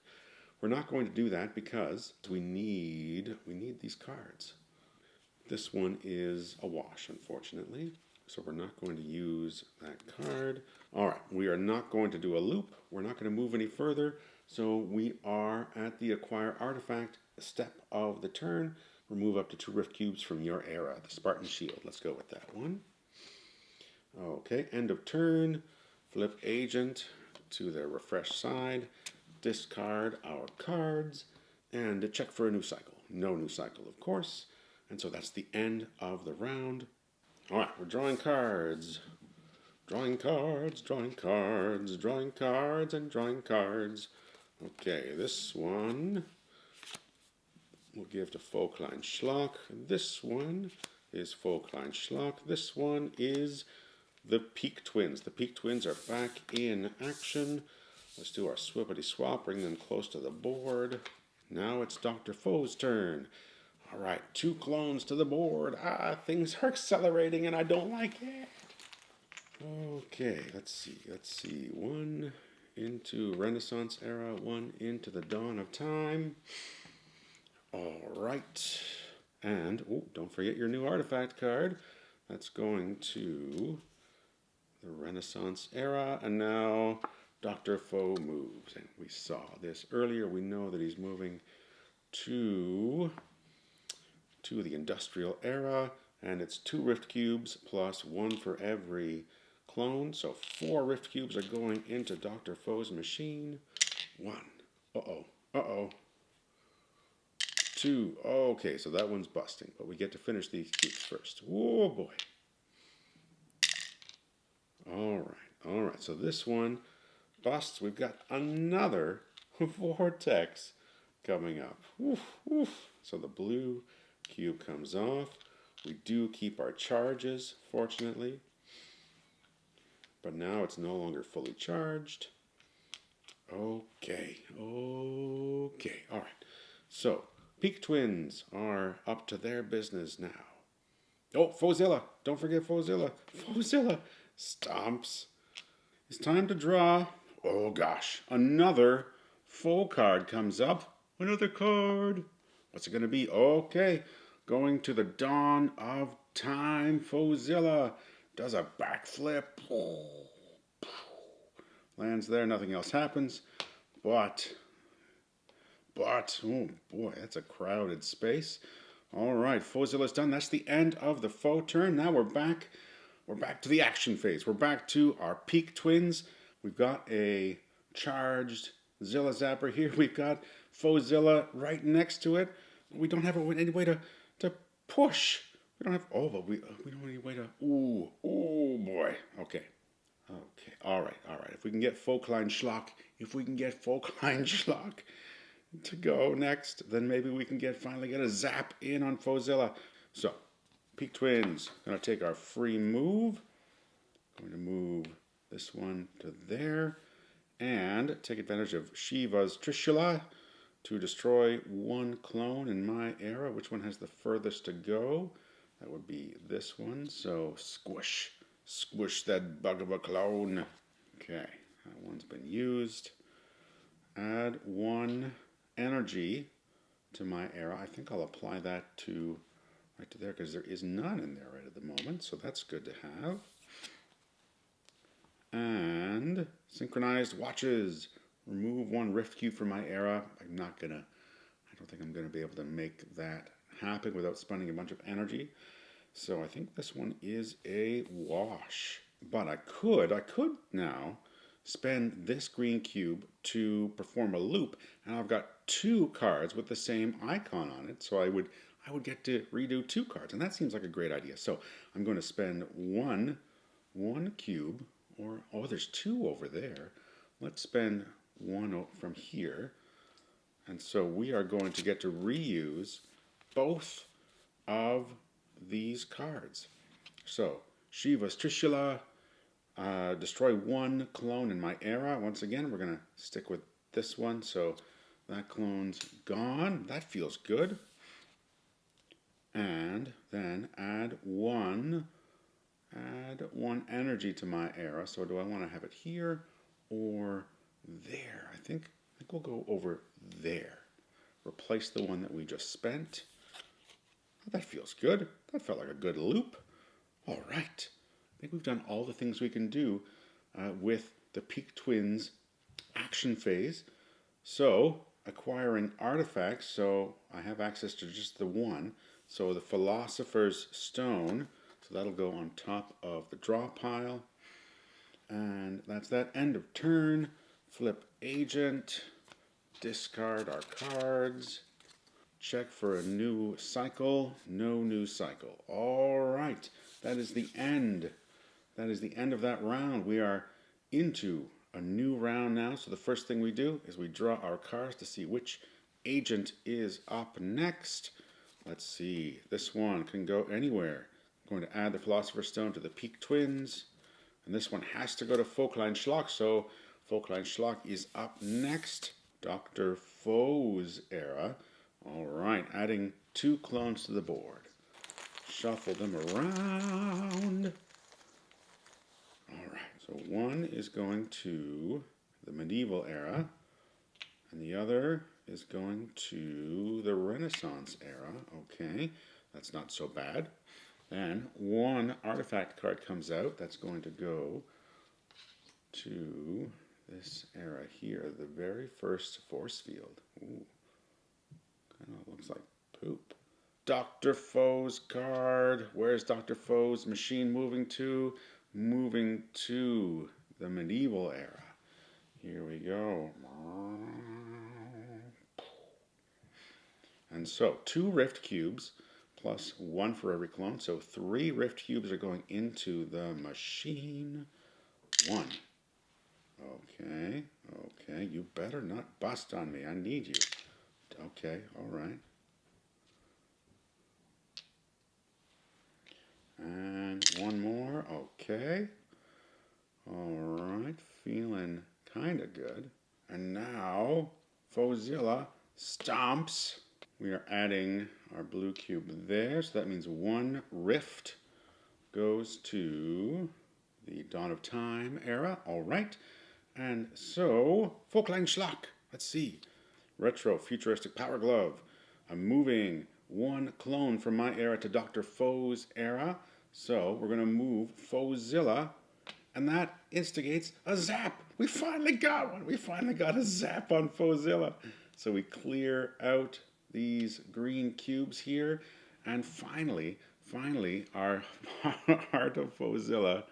S1: We're not going to do that because we need these cards. This one is a wash, unfortunately. So we're not going to use that card. All right, we are not going to do a loop. We're not going to move any further. So we are at the acquire artifact step of the turn. Remove up to 2 rift cubes from your era. The Spartan Shield. Let's go with that one. Okay, end of turn. Flip agent to the refresh side. Discard our cards. And check for a new cycle. No new cycle, of course. And so that's the end of the round. All right, we're drawing cards. Drawing cards. Okay, this one we'll give to Faux Schlock. This one is Faux Schlock. This one is the Peak Twins. The Peak Twins are back in action. Let's do our swippity swap, bring them close to the board. Now it's Dr. Faux's turn. All right, 2 clones to the board. Things are accelerating and I don't like it. Okay, let's see. 1 into Renaissance era, 1 into the dawn of time. All right. And, don't forget your new artifact card. That's going to the Renaissance era. And now Dr. Faux moves. And we saw this earlier. We know that he's moving to the industrial era. And it's 2 rift cubes plus 1 for every clone. So 4 rift cubes are going into Dr. Faux's machine. 1. Uh-oh. 2. Okay, so that one's busting. But we get to finish these cubes first. Oh, boy. All right. So this one busts. We've got another Vortex coming up. Oof. So the blue cube comes off. We do keep our charges, fortunately. But now it's no longer fully charged. Okay. All right. So, Peak Twins are up to their business now. Oh, Fauxzilla. Don't forget Fauxzilla. Fauxzilla stomps. It's time to draw. Oh, gosh. Another faux card comes up. Another card. What's it going to be? Okay. Going to the dawn of time. Fauxzilla does a backflip. Lands there. Nothing else happens. But, oh boy, that's a crowded space. All right, Fauxzilla's done. That's the end of the faux turn. Now we're back. We're back to the action phase. We're back to our Peak Twins. We've got a charged Zilla Zapper here. We've got Fauxzilla right next to it. We don't have any way to push. We don't have. But we don't have any way to. Oh boy. Okay. All right. If we can get Faux Schlock to go next, then maybe we can finally get a zap in on Fauxzilla. So, Peak Twins, gonna take our free move. Going to move this one to there, and take advantage of Shiva's Trishula to destroy 1 clone in my era. Which one has the furthest to go? That would be this one. So squish that bug of a clone. Okay, that one's been used. Add 1 energy to my era. I think I'll apply that to right to there because there is none in there right at the moment. So that's good to have. And synchronized watches. Remove 1 rift cube from my era. I don't think I'm gonna be able to make that happen without spending a bunch of energy. So I think this one is a wash. But I could now spend this green cube to perform a loop, and I've got 2 cards with the same icon on it. So I I would get to redo 2 cards, and that seems like a great idea. So I'm going to spend one cube, or, oh, there's 2 over there. Let's spend 1 from here. And so we are going to get to reuse both of these cards. So, Shiva's Trishula, destroy 1 clone in my era. Once again, we're going to stick with this one. So that clone's gone. That feels good. And then add one energy to my era. So do I want to have it here or there? I think we'll go over there. Replace the one that we just spent. That feels good. That felt like a good loop. All right. I think we've done all the things we can do with the Peak Twins action phase. So, acquiring artifacts. So, I have access to just the one. So, the Philosopher's Stone. So, that'll go on top of the draw pile. And that's that. End of turn. Flip agent. Discard our cards. Check for a new cycle. No new cycle. All right. That is the end. That is the end of that round. We are into a new round now. So the first thing we do is we draw our cards to see which agent is up next. Let's see. This one can go anywhere. I'm going to add the Philosopher's Stone to the Peak Twins. And this one has to go to Fauxzilla. So Fauxzilla is up next. Dr. Faux's era. All right, adding 2 clones to the board. Shuffle them around. All right, so one is going to the medieval era, and the other is going to the Renaissance era. Okay, that's not so bad. Then 1 artifact card comes out. That's going to go to this era here, the very first force field. Ooh, kind of looks like poop. Dr. Faux's card. Where's Dr. Faux's machine moving to? Moving to the medieval era. Here we go. And so 2 rift cubes plus 1 for every clone. So 3 rift cubes are going into the machine. 1. Okay, okay. You better not bust on me. I need you. Okay, all right. And 1 more. Okay. All right. Feeling kind of good. And now, Fauxzilla stomps. We are adding our blue cube there. So that means 1 rift goes to the Dawn of Time era. All right. And so, Fauxzilla. Let's see. Retro Futuristic Power Glove. I'm moving 1 clone from my era to Dr. Faux's era. So we're going to move Fauxzilla, and that instigates a zap. We finally got one. We finally got a zap on Fauxzilla. So we clear out these green cubes here, and finally, our Heart of Fauxzilla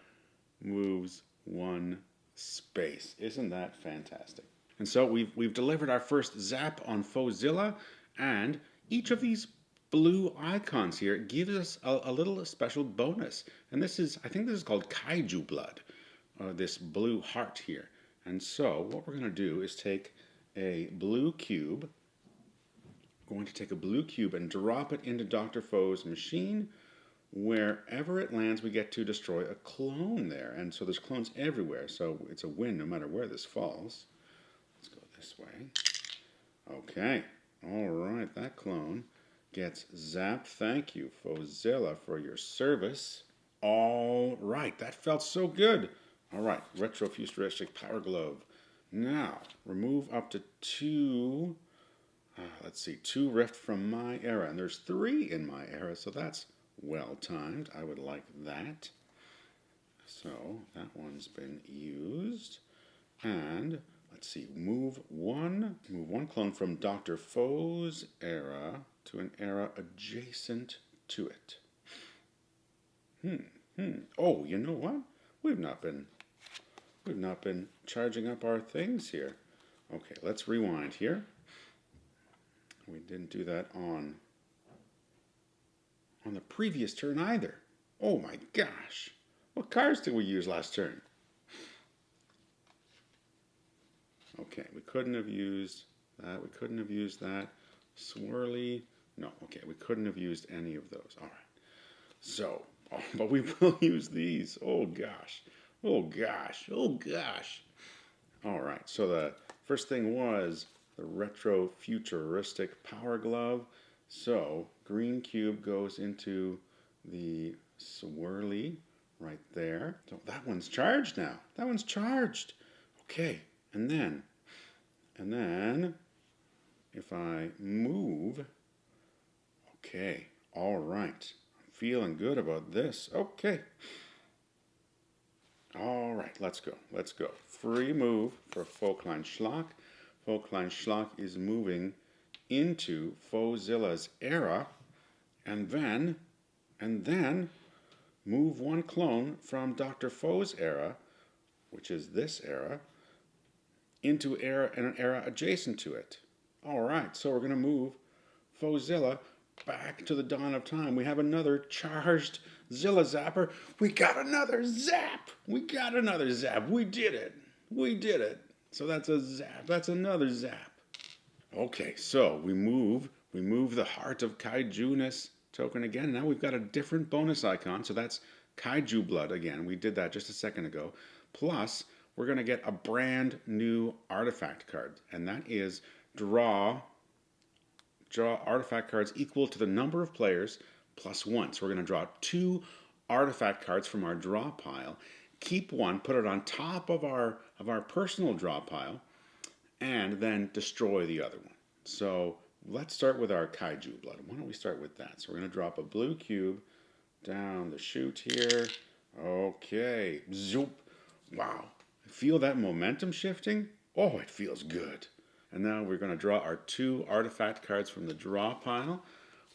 S1: moves 1 space. Isn't that fantastic? And so we've delivered our first zap on Fauxzilla, and each of these blue icons here gives us a little special bonus. And this is, I think this is called Kaiju Blood, this blue heart here. And so what we're going to do is take a blue cube. We're going to take a blue cube and drop it into Dr. Faux's machine. Wherever it lands, we get to destroy a clone there. And so there's clones everywhere, so it's a win no matter where this falls. Let's go this way. Okay, all right, that clone gets zapped. Thank you, Fauxzilla, for your service. All right, that felt so good. All right, Retro Futuristic Power Glove. Now, remove up to 2, let's see, 2 rift from my era. And there's 3 in my era, so that's well timed. I would like that. So that one's been used. And let's see, move one clone from Dr. Faux's era to an era adjacent to it. Oh, you know what? We've not been charging up our things here. Okay, let's rewind here. We didn't do that on on the previous turn either. Oh my gosh. What cards did we use last turn? Okay, we couldn't have used that. We couldn't have used that. Swirly. No, okay, we couldn't have used any of those. All right. So, but we will use these. Oh gosh. Oh gosh. Oh gosh. All right. So the first thing was the retro futuristic power glove. So green cube goes into the swirly right there. So that one's charged now. That one's charged. Okay. And then if I move, okay, all right. I'm feeling good about this. Okay. All right, let's go. Let's go. Free move for Fauxzilla. Fauxzilla is moving into Fauxzilla's era, and then move one clone from Dr. Faux's era, which is this era, into an era adjacent to it. All right, so we're going to move Fauxzilla back to the dawn of time. We have another charged Zilla Zapper. We got another zap. We got another zap. We did it. We did it. So that's a zap. That's another zap. Okay, so we move the Heart of Kaiju-ness token again. Now we've got a different bonus icon. So that's Kaiju Blood again. We did that just a second ago. Plus, we're going to get a brand new artifact card, and that is draw artifact cards equal to the number of players plus 1. So we're going to draw 2 artifact cards from our draw pile, keep one, put it on top of our personal draw pile, and then destroy the other one. So let's start with our Kaiju Blood. Why don't we start with that? So we're going to drop a blue cube down the chute here. Okay. Zoop. Wow. Feel that momentum shifting? Oh, it feels good. And now we're going to draw our 2 artifact cards from the draw pile.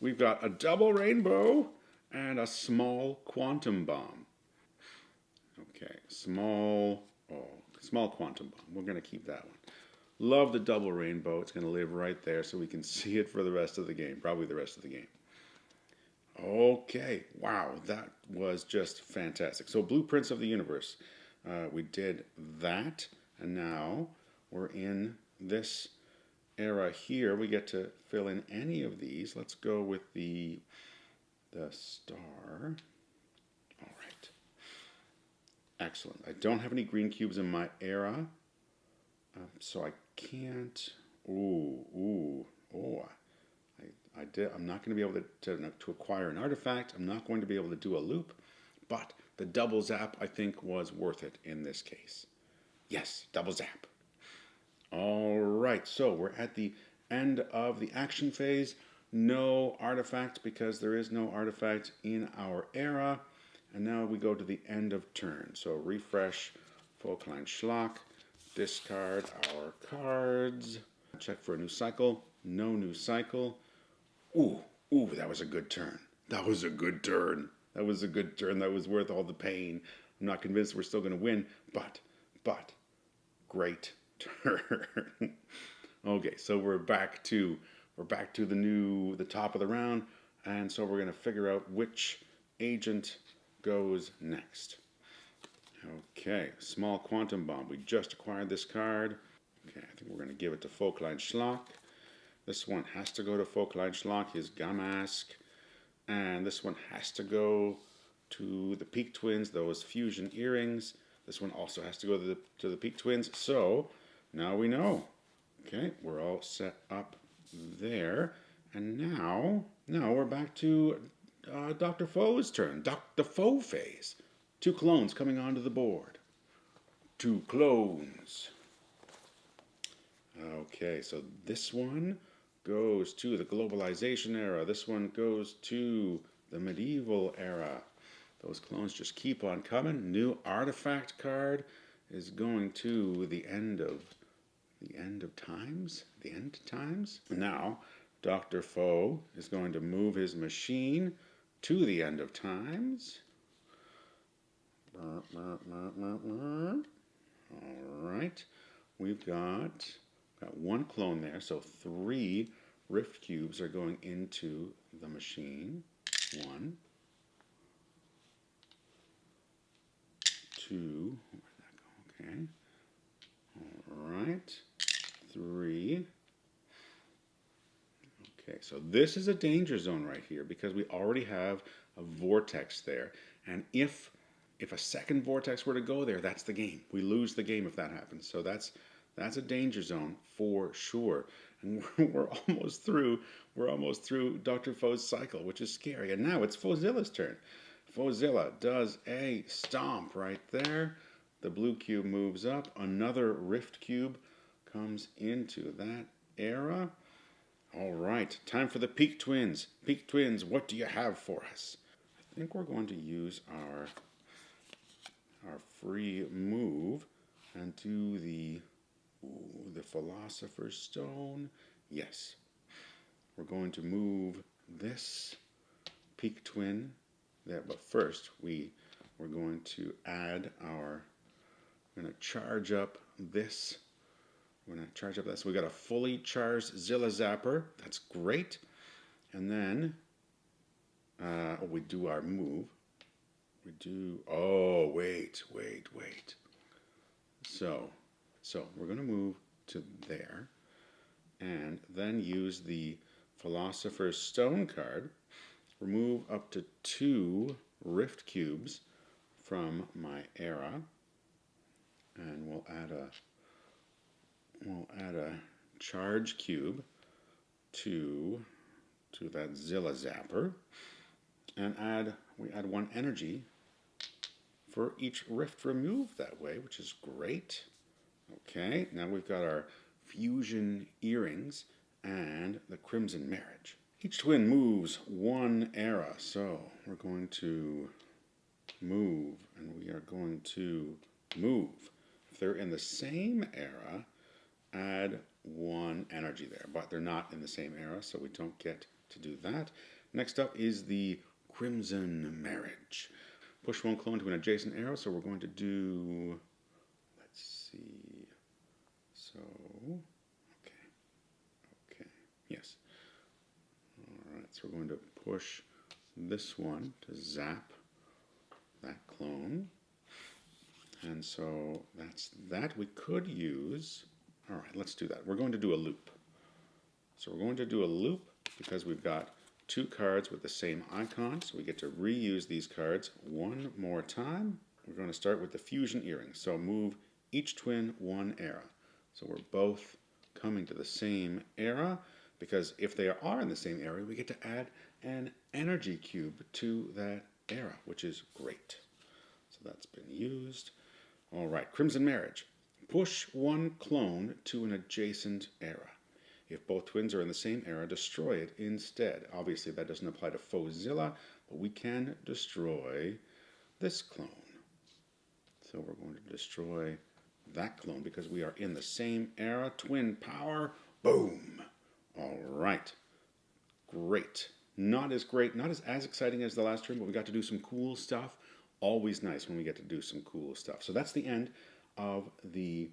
S1: We've got a double rainbow and a small quantum bomb. Okay, small quantum bomb. We're going to keep that one. Love the double rainbow. It's going to live right there so we can see it for the rest of the game, probably the rest of the game. Okay, wow, that was just fantastic. So Blueprints of the Universe. We did that, and now we're in this era here. We get to fill in any of these. Let's go with the star. All right. Excellent. I don't have any green cubes in my era, so I can't. I did. I'm not going to be able to acquire an artifact. I'm not going to be able to do a loop, but the double zap, I think, was worth it in this case. Yes, double zap. All right, so we're at the end of the action phase. No artifact because there is no artifact in our era. And now we go to the end of turn. So refresh, Fauxzilla, discard our cards. Check for a new cycle. No new cycle. Ooh, that was a good turn. That was a good turn. That was a good turn. That was worth all the pain. I'm not convinced we're still going to win, but great turn. Okay, so we're back to the top of the round, and so we're going to figure out which agent goes next. Okay, small quantum bomb. We just acquired this card. Okay, I think we're going to give it to Fauxzilla. This one has to go to Fauxzilla, his Gamask. And this one has to go to the Peak Twins, those fusion earrings. This one also has to go to the Peak Twins. So now we know. Okay, we're all set up there. And now we're back to Dr. Faux's turn. The Faux phase. 2 clones coming onto the board. 2 clones. Okay, so this one goes to the globalization era. This one goes to the medieval era. Those clones just keep on coming. New artifact card is going to the end of times. The end of times. Now, Dr. Faux is going to move his machine to the end of times. All right, we've got 1 clone there, so 3 rift cubes are going into the machine. 1, 2, where'd that go? Okay. All right. 3. Okay, so this is a danger zone right here because we already have a vortex there. And if a second vortex were to go there, that's the game. We lose the game if that happens. So that's a danger zone for sure. And we're almost through. We're almost through Dr. Faux's cycle, which is scary. And now it's Fauxzilla's turn. Fauxzilla does a stomp right there. The blue cube moves up. Another rift cube comes into that era. All right, time for the Peak Twins. Peak Twins, what do you have for us? I think we're going to use our free move and do the Philosopher's Stone. Yes, we're going to move this Peak Twin there, but first we're going to add we're going to charge up this. We're going to charge up this. We got a fully charged Zilla Zapper. That's great. And then we do our move. We do. Oh, wait. So we're going to move to there, and then use the Philosopher's Stone card. Remove up to 2 Rift cubes from my era, and we'll add a charge cube to that Zilla Zapper, and we add 1 energy for each rift removed that way, which is great. Okay, now we've got our fusion earrings and the Crimson Marriage. Each twin moves 1 era, so we're going to move, and we are going to move. If they're in the same era, add 1 energy there, but they're not in the same era, so we don't get to do that. Next up is the Crimson Marriage. Push 1 clone to an adjacent era, so we're going to do, let's see, so, okay, yes. All right, so we're going to push this one to zap that clone. And so that's that. We could use, all right, let's do that. We're going to do a loop. So we're going to do a loop because we've got 2 cards with the same icon, so we get to reuse these cards 1 more time. We're going to start with the fusion earring. So move each twin 1 era. So we're both coming to the same era, because if they are in the same era, we get to add an energy cube to that era, which is great. So that's been used. All right, Crimson Marriage. Push 1 clone to an adjacent era. If both twins are in the same era, destroy it instead. Obviously, that doesn't apply to Fauxzilla, but we can destroy this clone. So we're going to destroy that clone because we are in the same era. Twin power. Boom. All right. Great. Not as exciting as the last turn, but we got to do some cool stuff. Always nice when we get to do some cool stuff. So that's the end of the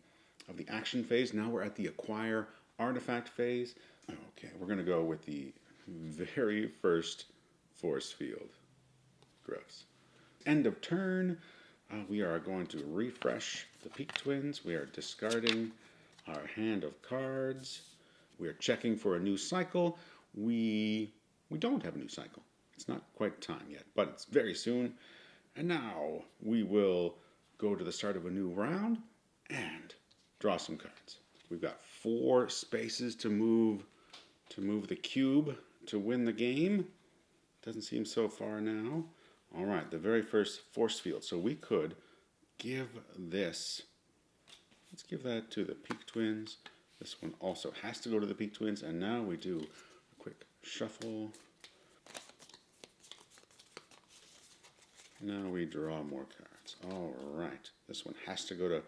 S1: action phase. Now we're at the acquire artifact phase. Okay, we're going to go with the very first force field. Gross. End of turn. We are going to refresh the Peak Twins. We are discarding our hand of cards. We are checking for a new cycle. We don't have a new cycle. It's not quite time yet, but it's very soon. And now we will go to the start of a new round and draw some cards. We've got 4 spaces to move the cube to win the game. Doesn't seem so far now. All right, the very first force field. So we could give this, let's give that to the Peak Twins. This one also has to go to the Peak Twins. And now we do a quick shuffle. Now we draw more cards. All right, this one has to go to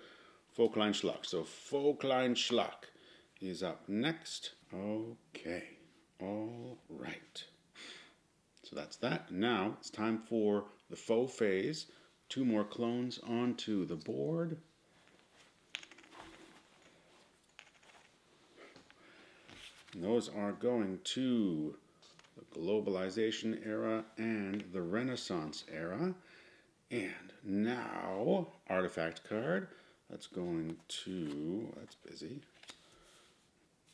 S1: Fauxzilla. So Fauxzilla is up next. Okay, all right. So that's that. Now it's time for the faux phase. 2 more clones onto the board. And those are going to the Globalization era and the Renaissance era. And now, artifact card. That's going to, that's busy.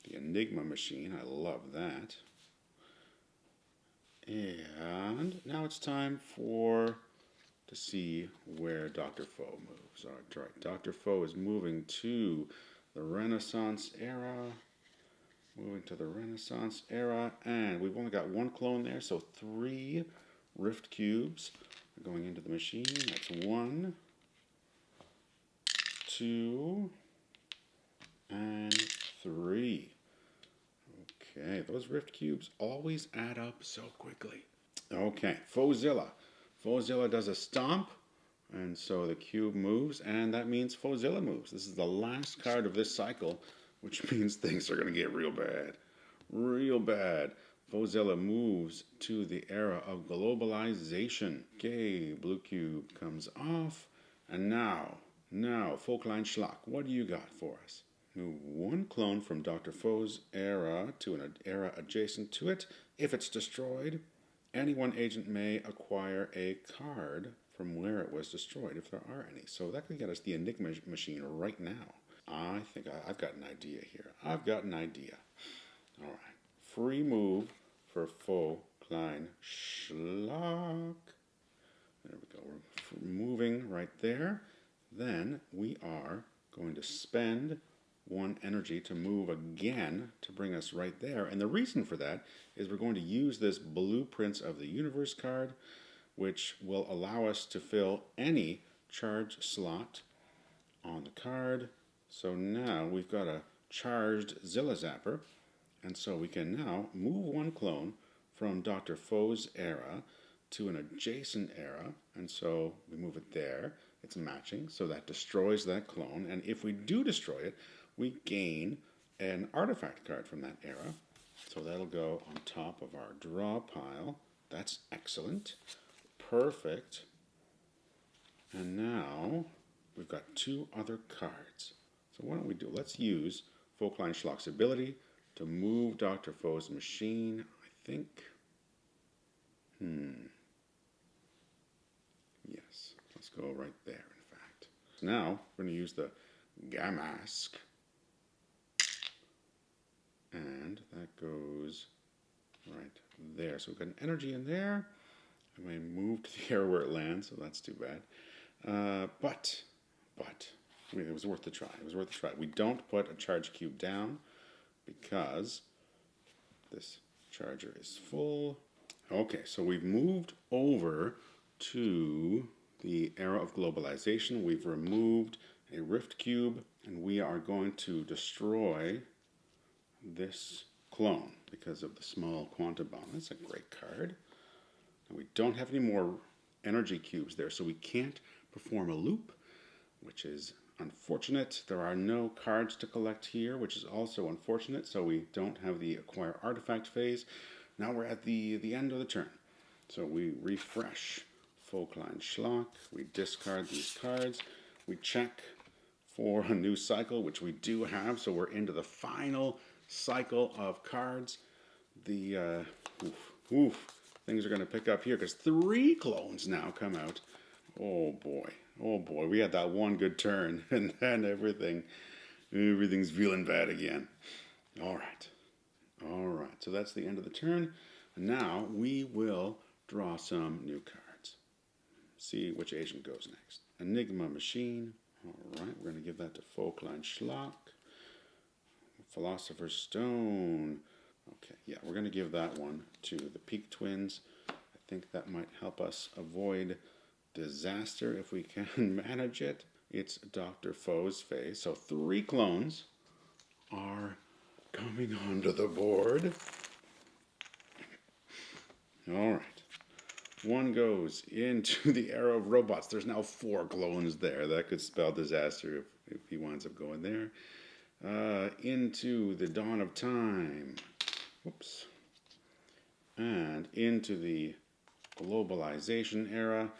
S1: The Enigma machine, I love that. And now it's time to see where Dr. Faux moves. All right, Dr. Faux is moving to the Renaissance era. Moving to the Renaissance era, and we've only got one clone there, so 3 rift cubes are going into the machine. That's 1, 2, and 3. Okay, those rift cubes always add up so quickly. Okay, Fauxzilla. Fauxzilla does a stomp, and so the cube moves, and that means Fauxzilla moves. This is the last card of this cycle, which means things are going to get real bad. Real bad. Fauxzilla moves to the era of globalization. Okay, blue cube comes off. And now, Folkline Schlock, what do you got for us? Move 1 clone from Dr. Faux's era to an era adjacent to it. If it's destroyed, any one agent may acquire a card from where it was destroyed, if there are any. So that could get us the Enigma machine right now. I think I've got an idea here. I've got an idea. All right. Free move for Folkline Schlock. There we go. We're moving right there. Then we are going to spend 1 energy to move again to bring us right there. And the reason for that is we're going to use this Blueprints of the Universe card, which will allow us to fill any charge slot on the card. So now we've got a charged Zilla Zapper, and so we can now move 1 clone from Dr. Faux's era to an adjacent era, and so we move it there. It's matching, so that destroys that clone, and if we do destroy it, we gain an artifact card from that era. So that'll go on top of our draw pile. That's excellent. Perfect. And now we've got 2 other cards. So what don't we do? Let's use Folkline Schlock's ability to move Dr. Faux's machine. I think. Yes, let's go right there, in fact. Now we're going to use the Gamask. And that goes right there. So we've got an energy in there. I may move to the area where it lands, so that's too bad. But it was worth the try. It was worth the try. We don't put a charge cube down because this charger is full. Okay, so we've moved over to the era of globalization. We've removed a rift cube, and we are going to destroy this clone because of the small quantum bomb. That's a great card. And we don't have any more energy cubes there, so we can't perform a loop, which is unfortunate. There are no cards to collect here, which is also unfortunate, so we don't have the acquire artifact phase. Now we're at the end of the turn. So we refresh Folkline Schlock, we discard these cards, we check for a new cycle, which we do have, so we're into the final cycle of cards. The things are going to pick up here because 3 clones now come out. Oh boy, we had that one good turn, and then everything's feeling bad again. All right, so that's the end of the turn. Now we will draw some new cards. See which agent goes next. Enigma Machine. All right, we're going to give that to Folkline Schlock. Philosopher's Stone. Okay, yeah, we're going to give that one to the Peak Twins. I think that might help us avoid disaster if we can manage it. It's Dr. Faux's phase. So 3 clones are coming onto the board. All right. 1 goes into the era of robots. There's now 4 clones there. That could spell disaster if he winds up going there. Into the dawn of time. Whoops. And into the globalization era.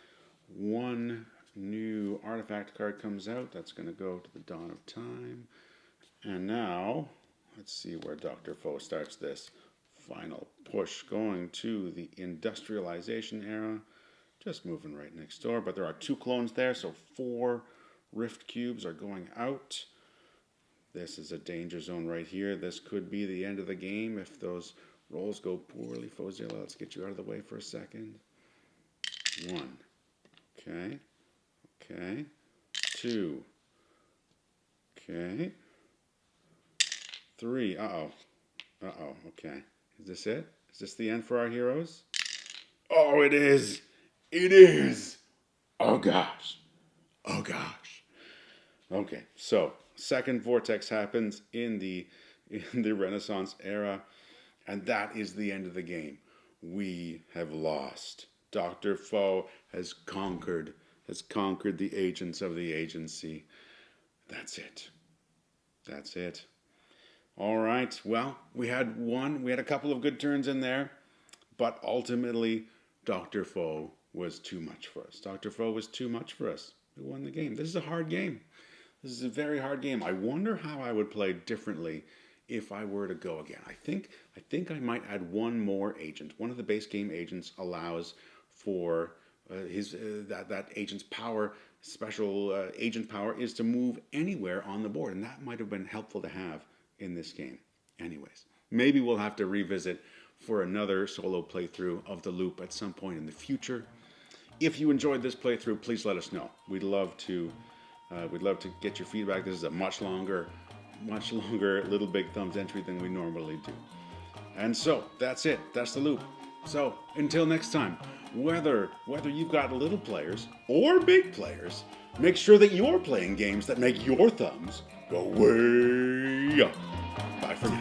S1: 1 new artifact card comes out. That's going to go to the dawn of time. And now, let's see where Dr. Faux starts this. Final push going to the industrialization era. Just moving right next door, but there are 2 clones there, so 4 rift cubes are going out. This is a danger zone right here. This could be the end of the game if those rolls go poorly. Fauxzilla, let's get you out of the way for a second. 1. Okay. Okay. 2. Okay. 3. Uh-oh. Uh-oh. Okay. Is this it? Is this the end for our heroes? Oh, it is! It is! Oh, gosh. Oh, gosh. Okay, so second Vortex happens in the Renaissance era, and that is the end of the game. We have lost. Dr. Faux has conquered the agents of the agency. That's it. That's it. All right, well, we had a couple of good turns in there, but ultimately, Dr. Faux was too much for us. Dr. Faux was too much for us. We won the game. This is a hard game. This is a very hard game. I wonder how I would play differently if I were to go again. I think I might add one more agent. One of the base game agents allows for that agent's power, special agent power, is to move anywhere on the board, and that might have been helpful to have in this game. Anyways, maybe we'll have to revisit for another solo playthrough of the loop at some point in the future. If you enjoyed this playthrough, please let us know. We'd love to get your feedback. This is a much longer Little Big Thumbs entry than we normally do. And so that's it. That's the loop. So until next time, whether you've got little players or big players, make sure that you're playing games that make your thumbs go way up. Bye for now.